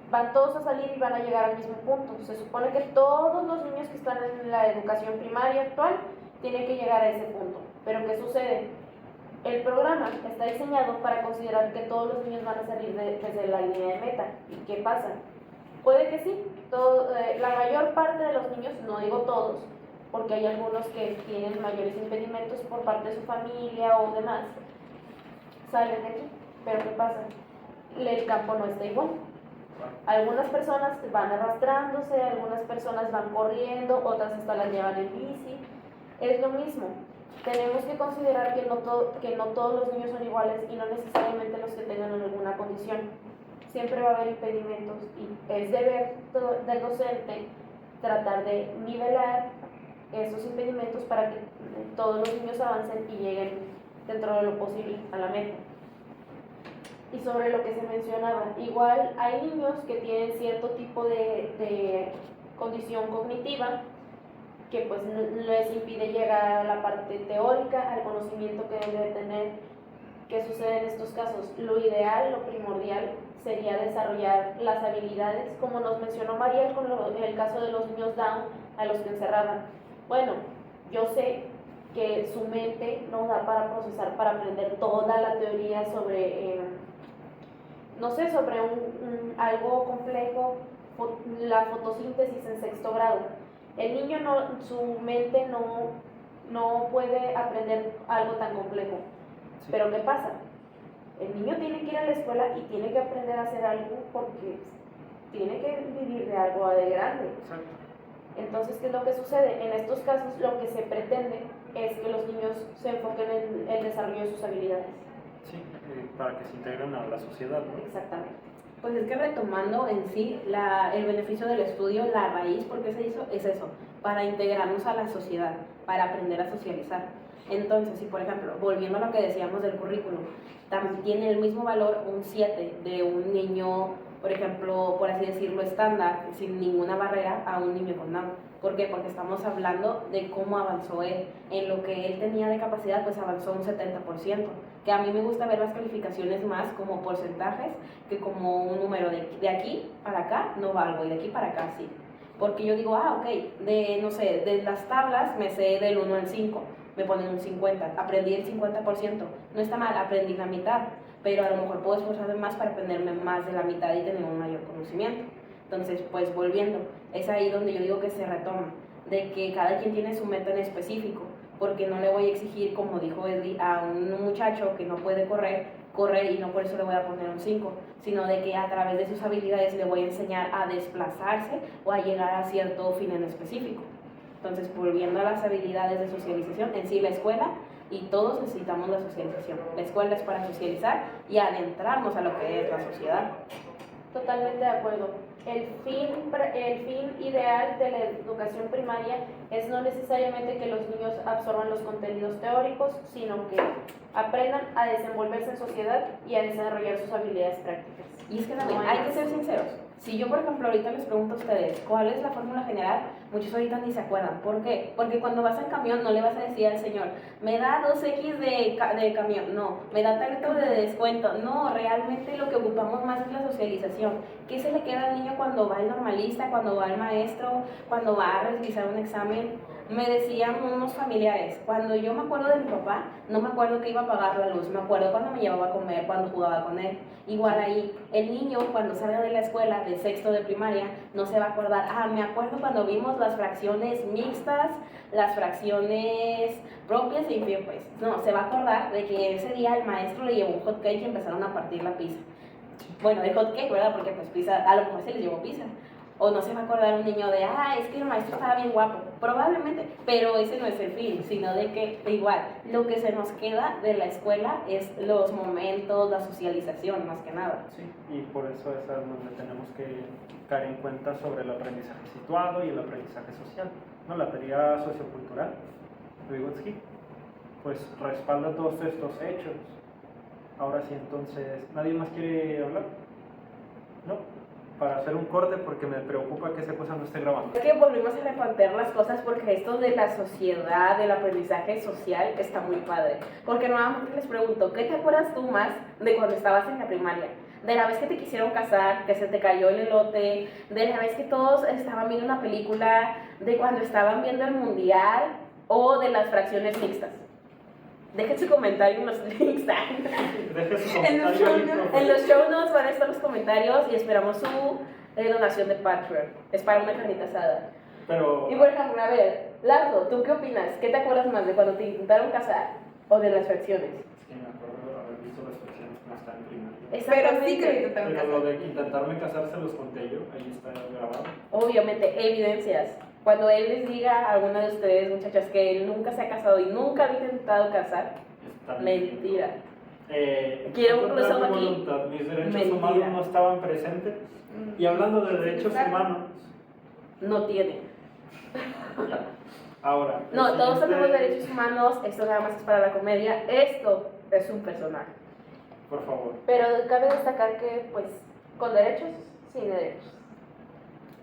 Van todos a salir y van a llegar al mismo punto. Se supone que todos los niños que están en la educación primaria actual tienen que llegar a ese punto. Pero ¿qué sucede? El programa está diseñado para considerar que todos los niños van a salir desde la línea de meta. ¿Y qué pasa? Puede que sí, la mayor parte de los niños, no digo todos, porque hay algunos que tienen mayores impedimentos por parte de su familia o demás, salen de aquí. Pero ¿qué pasa? El campo no está igual. Algunas personas van arrastrándose, algunas personas van corriendo, otras hasta las llevan en bici. Es lo mismo. Tenemos que considerar que no todos los niños son iguales y no necesariamente los que tengan alguna condición. Siempre va a haber impedimentos y es deber del docente tratar de nivelar esos impedimentos para que todos los niños avancen y lleguen dentro de lo posible a la meta. Y sobre lo que se mencionaba, igual hay niños que tienen cierto tipo de condición cognitiva que pues les impide llegar a la parte teórica, al conocimiento que debe tener. ¿Qué sucede en estos casos? Lo ideal, lo primordial sería desarrollar las habilidades, como nos mencionó Mariel con el caso de los niños Down a los que encerraban. Bueno, yo sé que su mente no da para procesar, para aprender toda la teoría sobre, no sé, sobre algo complejo, la fotosíntesis en 6º grado. El niño su mente no puede aprender algo tan complejo. Sí. Pero ¿qué pasa? El niño tiene que ir a la escuela y tiene que aprender a hacer algo porque tiene que vivir de algo de grande. Exacto. Entonces, ¿qué es lo que sucede? En estos casos lo que se pretende es que los niños se enfoquen en el desarrollo de sus habilidades. Sí, para que se integren a la sociedad, ¿no? Exactamente. Pues es que retomando en sí el beneficio del estudio, la raíz, ¿por qué se hizo? Es eso, para integrarnos a la sociedad, para aprender a socializar. Entonces, si por ejemplo, volviendo a lo que decíamos del currículum, también tiene el mismo valor un 7 de un niño, por ejemplo, por así decirlo, estándar, sin ninguna barrera, a un niño con Down. ¿Por qué? Porque estamos hablando de cómo avanzó él. En lo que él tenía de capacidad, pues avanzó un 70%. Que a mí me gusta ver las calificaciones más como porcentajes que como un número de aquí para acá no valgo y de aquí para acá sí. Porque yo digo, ok, de las tablas me sé del 1 al 5, me ponen un 50, aprendí el 50%, no está mal, aprendí la mitad, pero a lo mejor puedo esforzarme más para aprenderme más de la mitad y tener un mayor conocimiento. Entonces, pues volviendo, es ahí donde yo digo que se retoma, de que cada quien tiene su meta en específico, porque no le voy a exigir, como dijo Eddy, a un muchacho que no puede correr y no por eso le voy a poner un 5, sino de que a través de sus habilidades le voy a enseñar a desplazarse o a llegar a cierto fin en específico. Entonces, volviendo a las habilidades de socialización, en sí la escuela, y todos necesitamos la socialización. La escuela es para socializar y adentrarnos a lo que es la sociedad. Totalmente de acuerdo. el fin ideal de la educación primaria es no necesariamente que los niños absorban los contenidos teóricos, sino que aprendan a desenvolverse en sociedad y a desarrollar sus habilidades prácticas. Y es que también No hay hay que ser más. sinceros. Si yo, por ejemplo, ahorita les pregunto a ustedes cuál es la fórmula general, muchos ahorita ni se acuerdan. ¿Por qué? Porque cuando vas en camión no le vas a decir al señor, me da 2X de camión. No, me da tanto de descuento. No, realmente lo que ocupamos más es la socialización. ¿Qué se le queda al niño cuando va al normalista, cuando va al maestro, cuando va a realizar un examen? Me decían unos familiares, cuando yo me acuerdo de mi papá, no me acuerdo que iba a pagar la luz, me acuerdo cuando me llevaba a comer, cuando jugaba con él. Igual ahí, el niño cuando salga de la escuela, de sexto de primaria, no se va a acordar, me acuerdo cuando vimos las fracciones mixtas, las fracciones propias e impropias. No, se va a acordar de que ese día el maestro le llevó un hot cake y empezaron a partir la pizza. Bueno, de hot cake, ¿verdad? Porque pues pizza, a lo mejor se les llevó pizza. O no se va a acordar un niño de, es que el maestro estaba bien guapo. Probablemente, pero ese no es el fin, sino de que igual, lo que se nos queda de la escuela es los momentos, la socialización, más que nada. Sí, y por eso es a donde tenemos que caer en cuenta sobre el aprendizaje situado y el aprendizaje social. ¿No? La teoría sociocultural de Vygotsky pues respalda todos estos hechos. Ahora sí, entonces, ¿nadie más quiere hablar? ¿No? Para hacer un corte porque me preocupa que esa cosa no esté grabando. Es que volvimos a replantear las cosas porque esto de la sociedad, del aprendizaje social, está muy padre. Porque nuevamente les pregunto, ¿qué te acuerdas tú más de cuando estabas en la primaria? De la vez que te quisieron casar, que se te cayó el elote, de la vez que todos estaban viendo una película, de cuando estaban viendo el mundial o de las fracciones mixtas. Dejen su comentario en los links. Deje su En los comentario show ahí, notes, profe. en los show notes van a estar los comentarios y esperamos su donación de Patreon. Es para una carnita asada. Pero Y por ejemplo, a ver, Lazo, ¿tú qué opinas? ¿Qué te acuerdas más de cuando te intentaron casar o de las fracciones? sí me acuerdo de haber visto las versiones cuando estaba en primaria. Pero sí que lo intentaron Pero lo casar. de intentarme casar se los conté yo, ahí está grabado. Obviamente, evidencias. Cuando él les diga a alguna de ustedes, muchachas, que él nunca se ha casado y nunca ha intentado casar, Está mentira. Quiero un close-up aquí. voluntad. Mis derechos Mentira. humanos no estaban presentes. Y hablando de derechos humanos, No tiene. ahora. el No, todos siguiente- tenemos derechos humanos, esto nada más es para la comedia, esto es un personaje. Por favor. Pero cabe destacar que, pues, con derechos, sin derechos.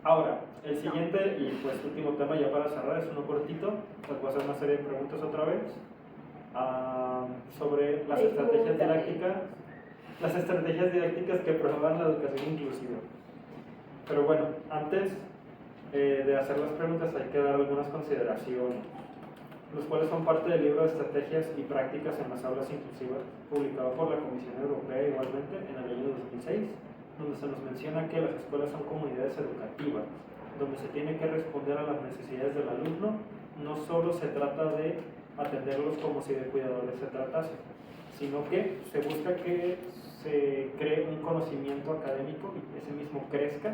Ahora, el siguiente y pues último tema ya para cerrar es uno cortito. Les voy a hacer una serie de preguntas otra vez sobre las estrategias didácticas. Las estrategias didácticas que promuevan la educación inclusiva. Pero bueno, antes de hacer las preguntas hay que dar algunas consideraciones, los cuales son parte del libro de estrategias y prácticas en las aulas inclusivas, publicado por la Comisión Europea igualmente en el año 2006, donde se nos menciona que las escuelas son comunidades educativas, donde se tiene que responder a las necesidades del alumno. No solo se trata de atenderlos como si de cuidadores se tratase, sino que se busca que se cree un conocimiento académico y ese mismo crezca,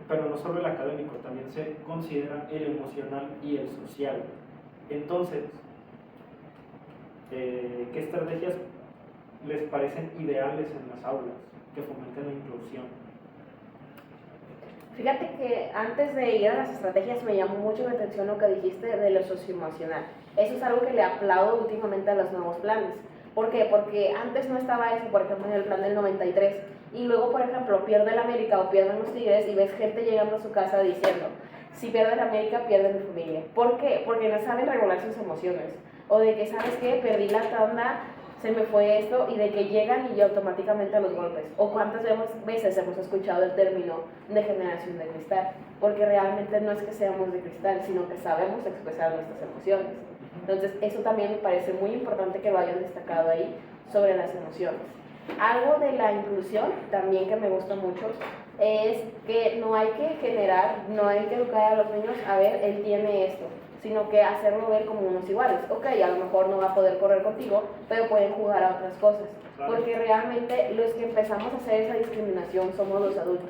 pero no solo el académico, también se considera el emocional y el social. Entonces, ¿qué estrategias les parecen ideales en las aulas que fomenten la inclusión? Fíjate que antes de ir a las estrategias me llamó mucho la atención lo que dijiste de lo socioemocional. Eso es algo que le aplaudo últimamente a los nuevos planes. ¿Por qué? Porque antes no estaba eso, por ejemplo, en el plan del 93. Y luego, por ejemplo, pierde el América o pierden los Tigres y ves gente llegando a su casa diciendo, si pierde el América, pierde mi familia. ¿Por qué? Porque no saben regular sus emociones. O de que, ¿sabes qué? Perdí la tanda, se me fue esto, y de que llegan y automáticamente a los golpes. O cuántas veces hemos escuchado el término de generación de cristal. Porque realmente no es que seamos de cristal, sino que sabemos expresar nuestras emociones. Entonces, eso también me parece muy importante que lo hayan destacado ahí sobre las emociones. Algo de la inclusión, también que me gusta mucho, es que no hay que generar, no hay que educar a los niños, a ver, él tiene esto, sino que hacerlo ver como unos iguales. Ok, a lo mejor no va a poder correr contigo, pero pueden jugar a otras cosas. Claro. Porque realmente los que empezamos a hacer esa discriminación somos los adultos.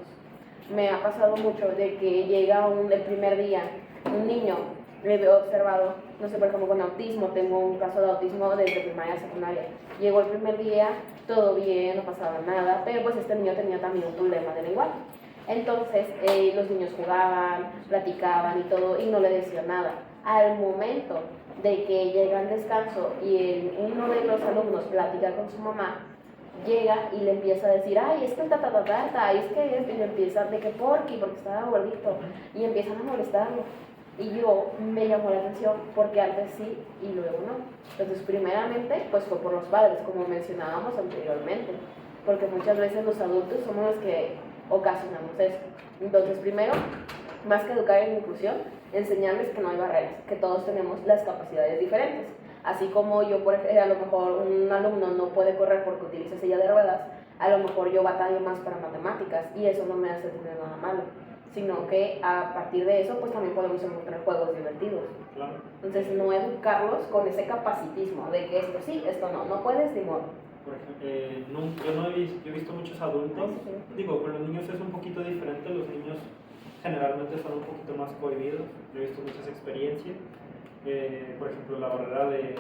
Me ha pasado mucho de que llega el primer día un niño, le he observado, no sé, por ejemplo, con autismo, tengo un caso de autismo desde primaria a secundaria. Llegó el primer día, todo bien, no pasaba nada, pero pues este niño tenía también un problema de lenguaje. Entonces los niños jugaban, platicaban y todo y no le decían nada. Al momento de que llega al descanso y uno de los alumnos platica con su mamá, llega y le empieza a decir, ay, es que ay, es que y le empieza de que porque estaba gordito, y empiezan a molestarlo. Y yo me llamó la atención porque antes sí y luego no. Entonces, primeramente, pues fue por los padres, como mencionábamos anteriormente, porque muchas veces los adultos somos los que ocasionamos eso. Entonces, primero, más que educar en inclusión, enseñarles que no hay barreras, que todos tenemos las capacidades diferentes. Así como yo, a lo mejor un alumno no puede correr porque utiliza silla de ruedas, a lo mejor yo batallo más para matemáticas y eso no me hace tener nada malo, sino que a partir de eso pues también podemos encontrar juegos divertidos. Claro. Entonces no educarlos con ese capacitismo de que esto sí, esto no puedes ni modo. Por ejemplo, yo he visto muchos adultos, digo, con los niños es un poquito diferente, los niños generalmente son un poquito más cohibidos, yo he visto muchas experiencias. Por ejemplo, la barrera de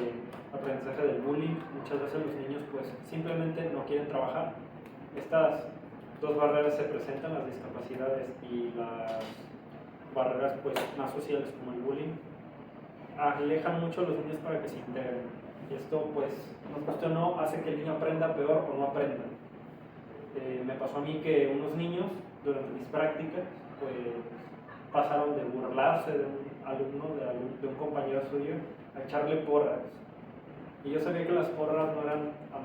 aprendizaje del bullying, muchas veces los niños pues simplemente no quieren trabajar. Estas dos barreras se presentan, las discapacidades y las barreras pues más sociales como el bullying, alejan mucho a los niños para que se integren. Y esto pues, nos guste o no, hace que el niño aprenda peor o no aprenda. Me pasó a mí que unos niños durante mis prácticas pues pasaron de burlarse de un alumno, de un compañero suyo, a echarle porras. Y yo sabía que las porras no eran a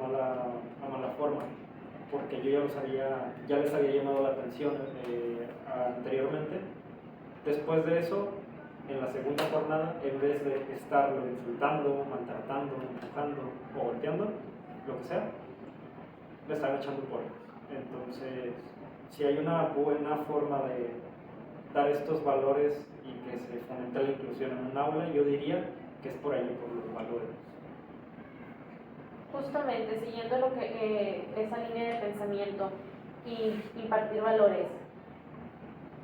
mala forma, porque yo ya les había llamado la atención anteriormente. Después de eso, en la segunda jornada, en vez de estarlo insultando, maltratando, empujando o golpeando, lo que sea, le estaban echando porras. Entonces, si hay una buena forma de dar estos valores y que se fomente la inclusión en un aula, yo diría que es por ahí, por los valores. Justamente, siguiendo lo que esa línea de pensamiento y impartir valores,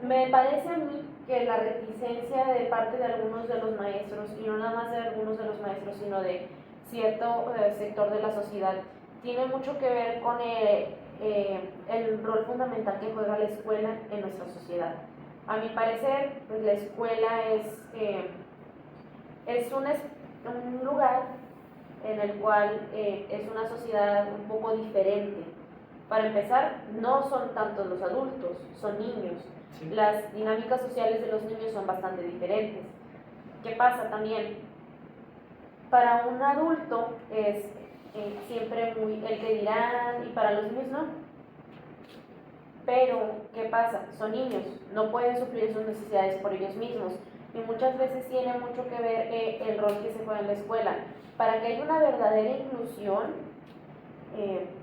me parece a mí que la reticencia de parte de algunos de los maestros, y no nada más de algunos de los maestros, sino de cierto sector de la sociedad, tiene mucho que ver con el rol fundamental que juega la escuela en nuestra sociedad. A mi parecer, pues la escuela es un lugar en el cual es una sociedad un poco diferente. Para empezar, no son tantos los adultos, son niños. Sí. Las dinámicas sociales de los niños son bastante diferentes. ¿Qué pasa también? Para un adulto es siempre muy el que dirán, y para los niños no. Pero, ¿qué pasa? Son niños, no pueden suplir sus necesidades por ellos mismos. Y muchas veces tiene mucho que ver el rol que se juega en la escuela. Para que haya una verdadera inclusión,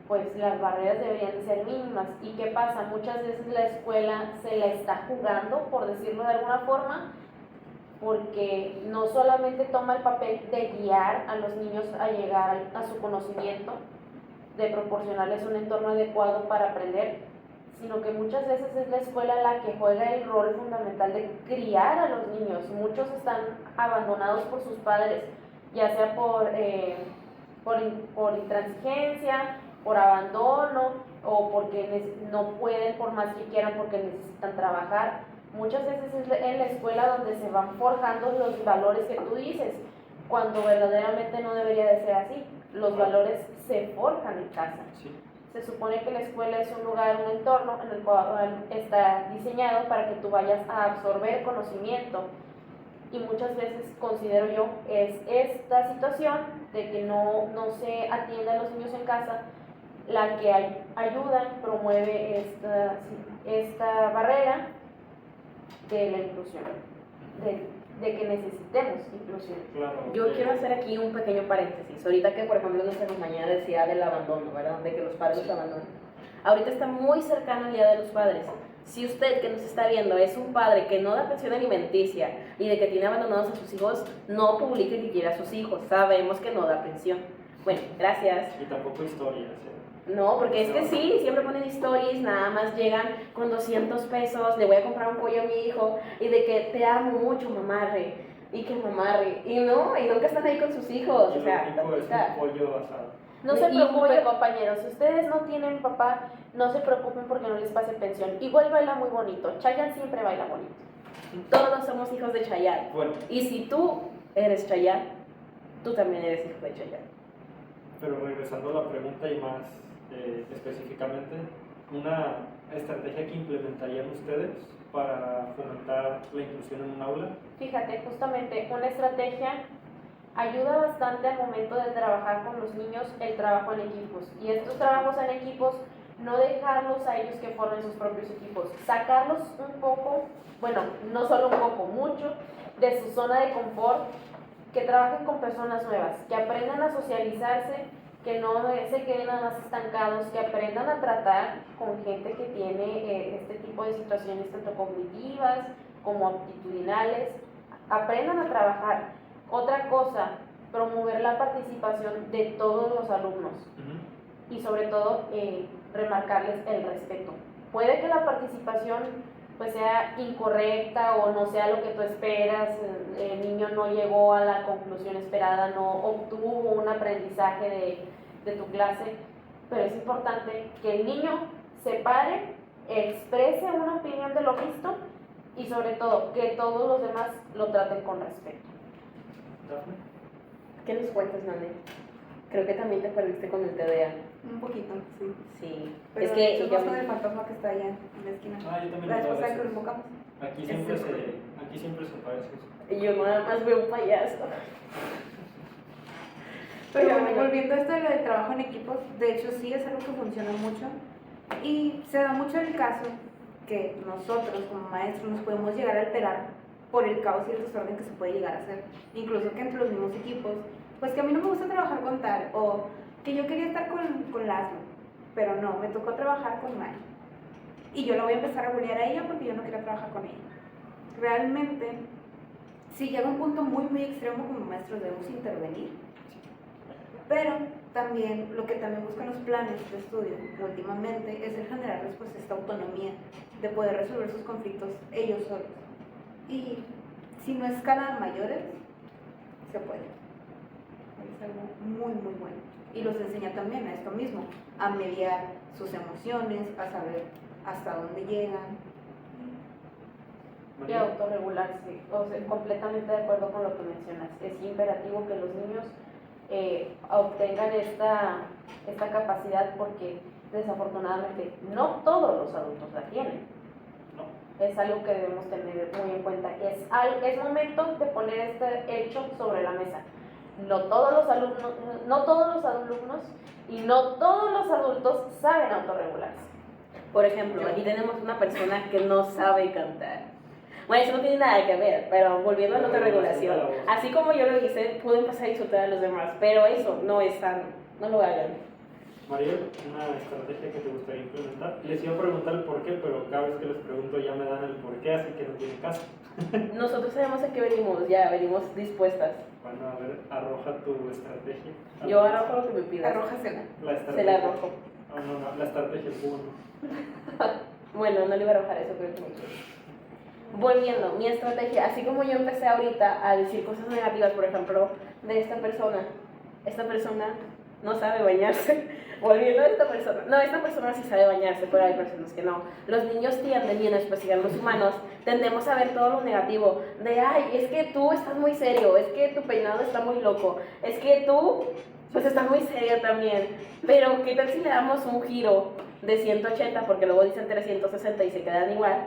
pues las barreras deberían de ser mínimas. ¿Y qué pasa? Muchas veces la escuela se la está jugando, por decirlo de alguna forma, porque no solamente toma el papel de guiar a los niños a llegar a su conocimiento, de proporcionarles un entorno adecuado para aprender, sino que muchas veces es la escuela la que juega el rol fundamental de criar a los niños. Muchos están abandonados por sus padres, ya sea por intransigencia, por abandono, o porque no pueden por más que quieran porque necesitan trabajar. Muchas veces es en la escuela donde se van forjando los valores que tú dices, cuando verdaderamente no debería de ser así. Los valores se forjan en casa. Sí. Se supone que la escuela es un lugar, un entorno en el cual está diseñado para que tú vayas a absorber conocimiento. Y muchas veces considero yo es esta situación de que no se atiende a los niños en casa la que ayuda, promueve esta barrera de la inclusión, de que necesitemos inclusión. Claro. Yo quiero hacer aquí un pequeño paréntesis. Ahorita que, por ejemplo, nuestra compañera decía del abandono, ¿verdad? De que los padres los abandonan. Ahorita está muy cercano el Día de los Padres. Si usted que nos está viendo es un padre que no da pensión alimenticia y de que tiene abandonados a sus hijos, no publique que quiere a sus hijos. Sabemos que no da pensión. Bueno, gracias. Y tampoco historias. No, porque es que sí, siempre ponen stories, nada más llegan con 200 pesos, le voy a comprar un pollo a mi hijo, y de que te amo mucho, mamarre, y que mamarre, y no, y nunca están ahí con sus hijos, Y o sea, lo único es un pollo asado. No se Y preocupen, voy- compañeros. Si ustedes no tienen papá, no se preocupen porque no les pase pensión. Igual baila muy bonito. Chayanne siempre baila bonito. Todos somos hijos de Chayanne. Bueno, Y si tú eres Chayanne, tú también eres hijo de Chayanne. pero regresando a la pregunta y más específicamente, una estrategia que implementarían ustedes para fomentar la inclusión en un aula. Fíjate, justamente una estrategia ayuda bastante al momento de trabajar con los niños el trabajo en equipos. Y estos trabajos en equipos, no dejarlos a ellos que formen sus propios equipos, sacarlos un poco, bueno, no solo un poco, mucho, de su zona de confort, que trabajen con personas nuevas, que aprendan a socializarse, que no se queden nada más estancados, que aprendan a tratar con gente que tiene este tipo de situaciones tanto cognitivas como aptitudinales, aprendan a trabajar. Otra cosa, promover la participación de todos los alumnos y sobre todo remarcarles el respeto. Puede que la participación pues sea incorrecta o no sea lo que tú esperas, el niño no llegó a la conclusión esperada, no obtuvo un aprendizaje de tu clase, pero es importante que el niño se pare, exprese una opinión de lo visto y sobre todo que todos los demás lo traten con respeto. Dafne. ¿Qué nos cuentas, Nane? Creo que también te perdiste con el TDA. Un poquito, sí. Sí. Pero es que yo ella- con el fantasma que está allá en la esquina. Ah, yo también La lo veo a esposa que lo veces. invocamos. Aquí siempre se parece eso. yo nada más veo un payaso. Pero Pero bueno, bueno. volviendo a esto de lo del trabajo en equipos, de hecho sí es algo que funciona mucho y se da mucho el caso que nosotros como maestros nos podemos llegar a alterar por el caos y el desorden que se puede llegar a hacer, incluso que entre los mismos equipos, pues que a mí no me gusta trabajar con tal o que yo quería estar con Laszlo, pero no, me tocó trabajar con Mari y yo la voy a empezar a bullear a ella porque yo no quería trabajar con ella. Realmente, si llega un punto muy extremo como maestros debemos intervenir. Pero también lo que también buscan los planes de estudio últimamente es el generarles pues esta autonomía de poder resolver sus conflictos ellos solos. Y si no escalan mayores, se puede. Es algo muy bueno. Y los enseña también a esto mismo, a mediar sus emociones, a saber hasta dónde llegan. Y María. autorregularse. O sea, completamente de acuerdo con lo que mencionas. Es imperativo que los niños obtengan esta capacidad porque desafortunadamente no todos los adultos la tienen. No. Es algo que debemos tener muy en cuenta. Es momento de poner este hecho sobre la mesa. No todos los alumnos y no todos los adultos saben autorregularse. Por ejemplo, aquí tenemos una persona que no sabe cantar. Bueno, eso no tiene nada que ver, pero volviendo a la autorregulación, así como yo lo hice, pude empezar a insultar a los demás, pero eso no es sano, no lo hagan. Mariel, una estrategia que te gustaría implementar. Les iba a preguntar el por qué, pero cada vez que les pregunto ya me dan el por qué, así que no tienen caso. Nosotros sabemos a qué venimos, ya venimos dispuestas. Bueno, a ver, arroja tu estrategia. Yo arrojo lo que me pidas. Arrójasela. La estrategia. Se la arrojo. No, la estrategia, el cubo no. Bueno, no le iba a arrojar eso, pero que me quiere. Volviendo, mi estrategia, así como yo empecé ahorita a decir cosas negativas, por ejemplo, de esta persona no sabe bañarse. Volviendo a esta persona sí sabe bañarse, pero hay personas que no. Los niños tienden, y en especial los humanos, tendemos a ver todo lo negativo, de ay, es que tú estás muy serio, es que tu peinado está muy loco, es que tú, pues estás muy seria también. Pero ¿qué tal si le damos un giro de 180, porque luego dicen 360 y se quedan igual?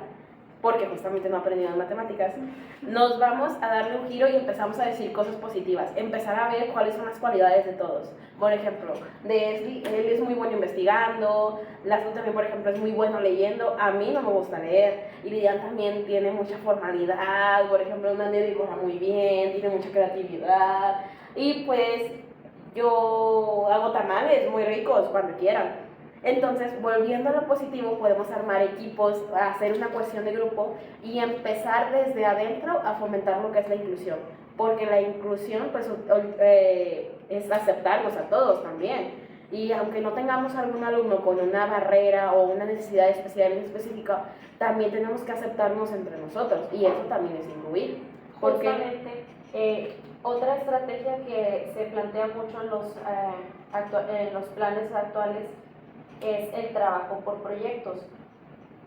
Porque justamente no aprendieron matemáticas, nos vamos a darle un giro y empezamos a decir cosas positivas, empezar a ver cuáles son las cualidades de todos. Por ejemplo, de Esli, él es muy bueno investigando, Laszlo también, por ejemplo, es muy bueno leyendo, a mí no me gusta leer, y Lilian también tiene mucha formalidad, por ejemplo, Nani dibuja muy bien, tiene mucha creatividad, y pues yo hago tamales muy ricos cuando quieran. Entonces, volviendo a lo positivo, podemos armar equipos, hacer una cohesión de grupo y empezar desde adentro a fomentar lo que es la inclusión. Porque la inclusión pues, es aceptarnos a todos también. Y aunque no tengamos algún alumno con una barrera o una necesidad especial en específica, también tenemos que aceptarnos entre nosotros. Y eso también es incluir. Porque Justamente, Otra estrategia que se plantea mucho en los planes actuales es el trabajo por proyectos.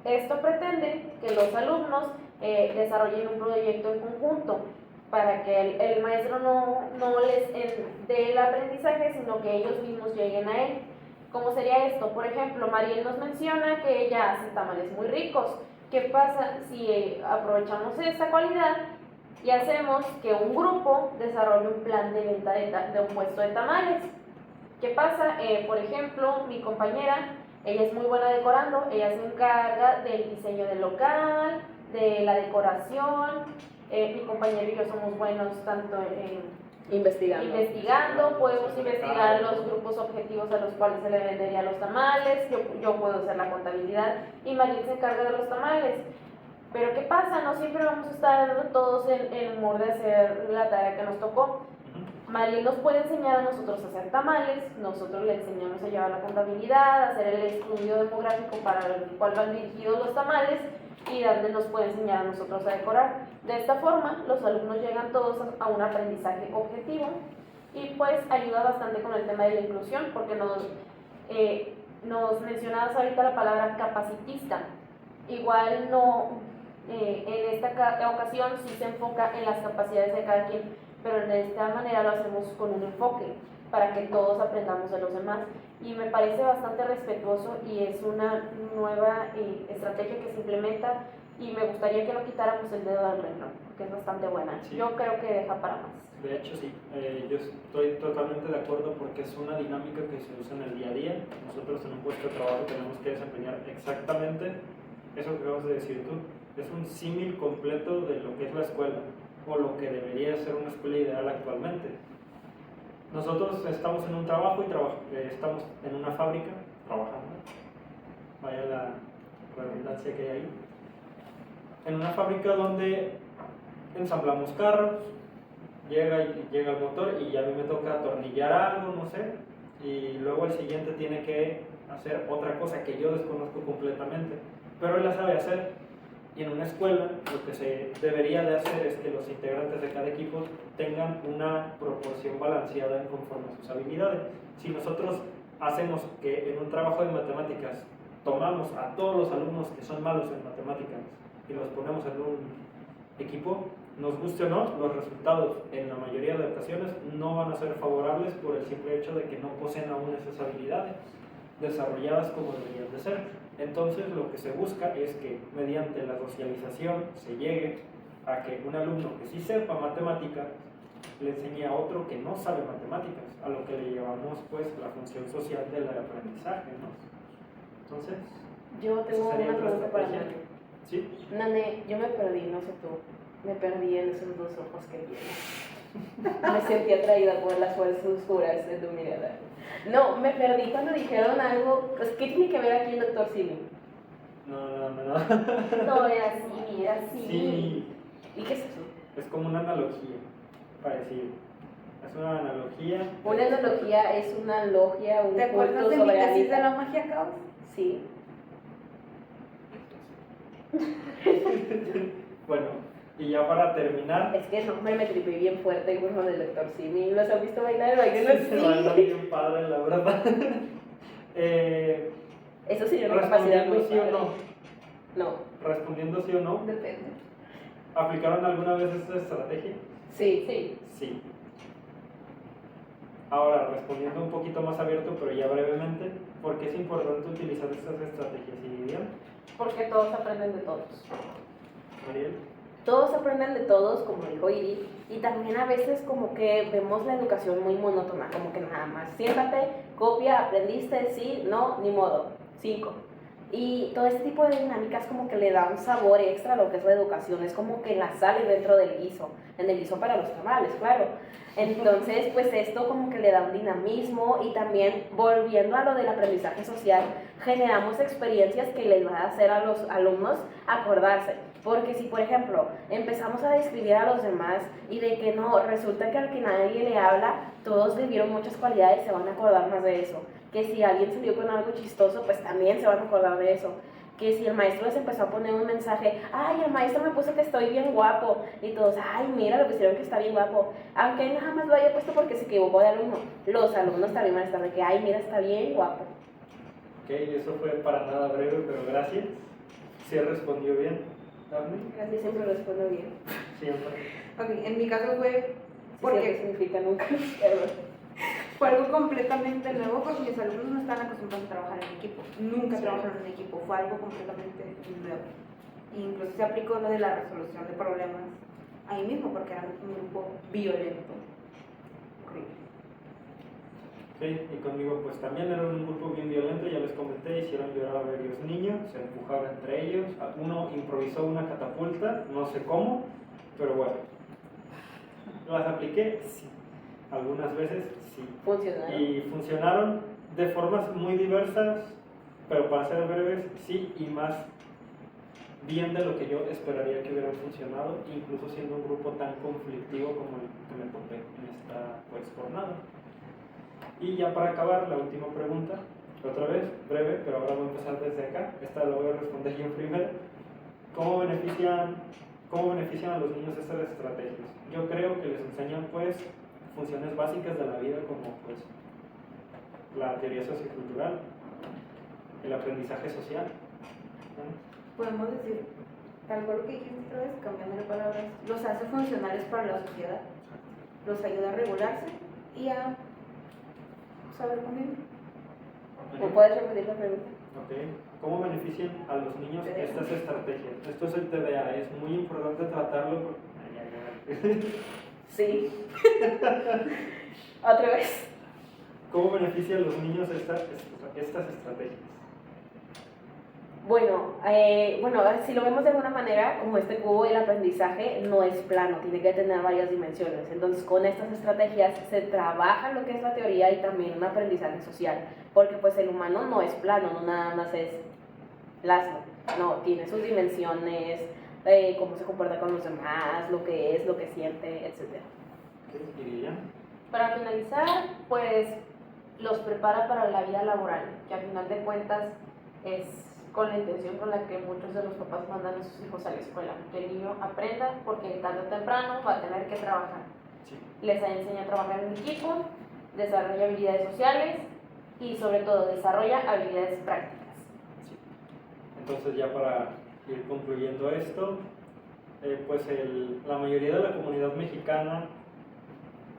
Esto pretende que los alumnos desarrollen un proyecto en conjunto para que el maestro no les dé el aprendizaje, sino que ellos mismos lleguen a él. ¿Cómo sería esto? Por ejemplo, Mariel nos menciona que ella hace tamales muy ricos. ¿Qué pasa si aprovechamos esa cualidad y hacemos que un grupo desarrolle un plan de venta de un puesto de tamales? ¿Qué pasa? Por ejemplo, mi compañera, ella es muy buena decorando, ella se encarga del diseño del local, de la decoración. Mi compañero y yo somos buenos tanto investigando, podemos investigar los grupos objetivos a los cuales se le venderían los tamales, yo puedo hacer la contabilidad y Mariel se encarga de los tamales. Pero ¿qué pasa? No siempre vamos a estar todos en el humor de hacer la tarea que nos tocó. Mariel nos puede enseñar a nosotros a hacer tamales, nosotros le enseñamos a llevar la contabilidad, a hacer el estudio demográfico para el cual van dirigidos los tamales y Dante nos puede enseñar a nosotros a decorar. De esta forma, los alumnos llegan todos a un aprendizaje objetivo y pues ayuda bastante con el tema de la inclusión, porque nos mencionabas ahorita la palabra capacitista. Igual en esta ocasión sí se enfoca en las capacidades de cada quien, pero de esta manera lo hacemos con un enfoque para que todos aprendamos de los demás y me parece bastante respetuoso y es una nueva estrategia que se implementa y me gustaría que no quitáramos el dedo del renglón, porque es bastante buena. Sí. Yo creo que deja para más. De hecho, sí, yo estoy totalmente de acuerdo porque es una dinámica que se usa en el día a día. Nosotros en un puesto de trabajo tenemos que desempeñar exactamente eso que acabas de decir tú. Es un símil completo de lo que es la escuela o lo que debería ser una escuela ideal actualmente. Nosotros estamos en un trabajo y estamos en una fábrica trabajando, vaya la redundancia que hay ahí, en una fábrica donde ensamblamos carros, llega el motor y a mí me toca atornillar algo, no sé, y luego el siguiente tiene que hacer otra cosa que yo desconozco completamente, pero él la sabe hacer. Y en una escuela lo que se debería de hacer es que los integrantes de cada equipo tengan una proporción balanceada en conforme a sus habilidades. Si nosotros hacemos que en un trabajo de matemáticas tomamos a todos los alumnos que son malos en matemáticas y los ponemos en un equipo, nos guste o no, los resultados en la mayoría de ocasiones no van a ser favorables por el simple hecho de que no poseen aún esas habilidades desarrolladas como deberían de ser. Entonces lo que se busca es que mediante la socialización se llegue a que un alumno que sí sepa matemáticas le enseñe a otro que no sabe matemáticas, a lo que le llamamos pues la función social del aprendizaje, ¿no? Entonces, Yo tengo esa sería una otra pregunta para estrategia. Nane. ¿Sí? Nane, yo me perdí, no sé tú, me perdí en esos dos ojos que tienes. Me sentí atraída por las fuerzas oscuras de tu mirada. No, me perdí cuando dijeron algo, pues, ¿qué tiene que ver aquí el doctor Simi? No. No, era así, era así. Sí, ¿Y qué es eso? es como una analogía, parecido. Es una analogía. Una analogía es una logia, un ¿Te acuerdas culto de mi sobre tesis de Anita. la magia caos? Sí. Bueno, y ya para terminar, Es que no, me tripé bien fuerte con lo del doctor Simi. ¿Los han visto bailar? Bailan se baila así. bien padre, la verdad. Eso sería una capacidad muy Respondiendo sí o padre. no, No. respondiendo sí o no, Depende. ¿aplicaron alguna vez esta estrategia? Sí, sí. Sí. Ahora, respondiendo un poquito más abierto, pero ya brevemente, ¿por qué es importante utilizar estas estrategias, Iridian? Porque todos aprenden de todos. Mariel. Todos aprenden de todos, como dijo Iri, y también a veces como que vemos la educación muy monótona, como que nada más, siéntate, copia, aprendiste, sí, no, ni modo, 5. Y todo este tipo de dinámicas como que le da un sabor extra a lo que es la educación, es como que la sale dentro del guiso, en el guiso para los tamales, claro. Entonces, pues esto como que le da un dinamismo y también volviendo a lo del aprendizaje social, generamos experiencias que les va a hacer a los alumnos acordarse. Porque si, por ejemplo, empezamos a describir a los demás y de que no, resulta que al que nadie le habla, todos le vieron muchas cualidades, se van a acordar más de eso. Que si alguien salió con algo chistoso, pues también se van a acordar de eso. que si el maestro les empezó a poner un mensaje, ay, el maestro me puso que estoy bien guapo, y todos, ay, mira, lo pusieron que está bien guapo, aunque él nada más lo haya puesto porque se equivocó de alumno, los alumnos también van a estar de que, ay, mira, está bien guapo. Ok, eso fue para nada breve, pero gracias. Sí respondió bien, Daphne. Así siempre respondo bien. Siempre. Ok, en mi caso fue ¿Qué porque significa nunca? fue algo completamente nuevo porque mis alumnos no están acostumbrados a trabajar en equipo. Nunca Sí. trabajaron en equipo, fue algo completamente nuevo. E incluso se aplicó lo de la resolución de problemas ahí mismo porque era un grupo violento. Horrible. Ok, y conmigo pues también era un grupo bien violento, ya les comenté, hicieron llorar a varios niños, se empujaban entre ellos, uno improvisó una catapulta, no sé cómo, pero bueno, las apliqué, sí, algunas veces sí, Funcionaron. y funcionaron de formas muy diversas, pero para ser breves, sí, y más bien de lo que yo esperaría que hubieran funcionado, incluso siendo un grupo tan conflictivo como el que me topé en esta pues, jornada. Y ya para acabar, la última pregunta, otra vez, breve, pero ahora voy a empezar desde acá, esta la voy a responder yo primero. ¿Cómo benefician a los niños estas estrategias? Yo creo que les enseñan pues funciones básicas de la vida como pues la teoría sociocultural, el aprendizaje social, ¿no? Podemos decir, tal cual lo que dijiste otra vez, cambiando de palabras, los hace funcionales para la sociedad, los ayuda a regularse y a saber convivir. ¿Me puedes repetir la pregunta? Ok. ¿Cómo benefician a los niños estas estrategias? Esto es el TDA, es muy importante tratarlo porque... Sí. ¿Otra vez? ¿Cómo benefician a los niños estas estrategias? Bueno, si lo vemos de alguna manera, como este cubo, el aprendizaje no es plano, tiene que tener varias dimensiones. Entonces, con estas estrategias se trabaja lo que es la teoría y también un aprendizaje social, porque pues el humano no es plano, no nada más es plasma, no, tiene sus dimensiones, cómo se comporta con los demás, lo que es, lo que siente, etc. ¿Qué diría? Para finalizar, pues los prepara para la vida laboral, que al final de cuentas es con la intención con la que muchos de los papás mandan a sus hijos a la escuela, que el niño aprenda porque tarde o temprano va a tener que trabajar. Sí. Les enseña a trabajar en equipo, desarrolla habilidades sociales y sobre todo desarrolla habilidades prácticas. Sí. Entonces ya para ir concluyendo esto, pues la mayoría de la comunidad mexicana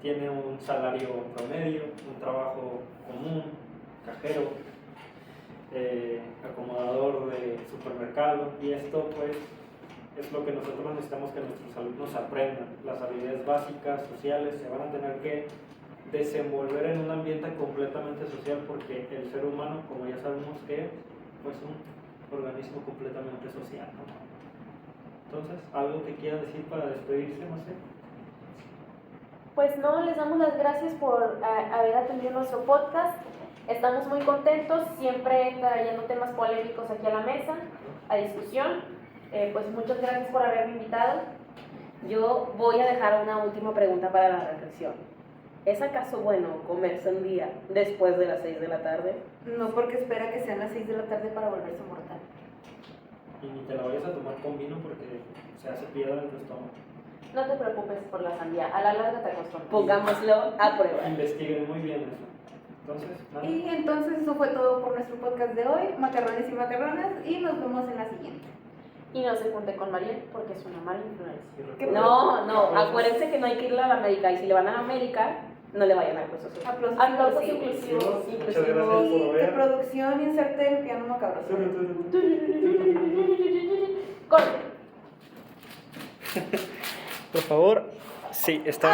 tiene un salario promedio, un trabajo común, cajero, acomodador de supermercado, y esto pues es lo que nosotros necesitamos que nuestros alumnos aprendan. Las habilidades básicas, sociales, se van a tener que desenvolver en un ambiente completamente social porque el ser humano, como ya sabemos que es, pues un organismo completamente social, ¿no? Entonces, ¿algo que quieran decir para despedirse, no sé? Pues no, les damos las gracias por haber atendido nuestro podcast. Estamos muy contentos, siempre trayendo temas polémicos aquí a la mesa, a discusión. Pues muchas gracias por haberme invitado. Yo voy a dejar una última pregunta para la reflexión. ¿Es acaso bueno comer sandía después de las 6 de la tarde? No porque espera que sean las 6 de la tarde para volverse mortal. Y ni te la vayas a tomar con vino porque se hace piedra en tu estómago. No te preocupes por la sandía, a la larga te acostumbras. Pongámoslo a prueba. Investiguen muy bien eso. Entonces, nada. Y entonces eso fue todo por nuestro podcast de hoy, macarrones y macarronas, y nos vemos en la siguiente. Y no se junte con Mariel porque es una mala influencia. Y recuerden- No, acuérdense que no hay que ir a la América y si le van a la América, no le vayan a cursos. Aplausos Aplausos inclusivos. inclusivos. Muchas gracias Y por de ver. producción inserte el piano macabro. Corte. Por favor, sí, está.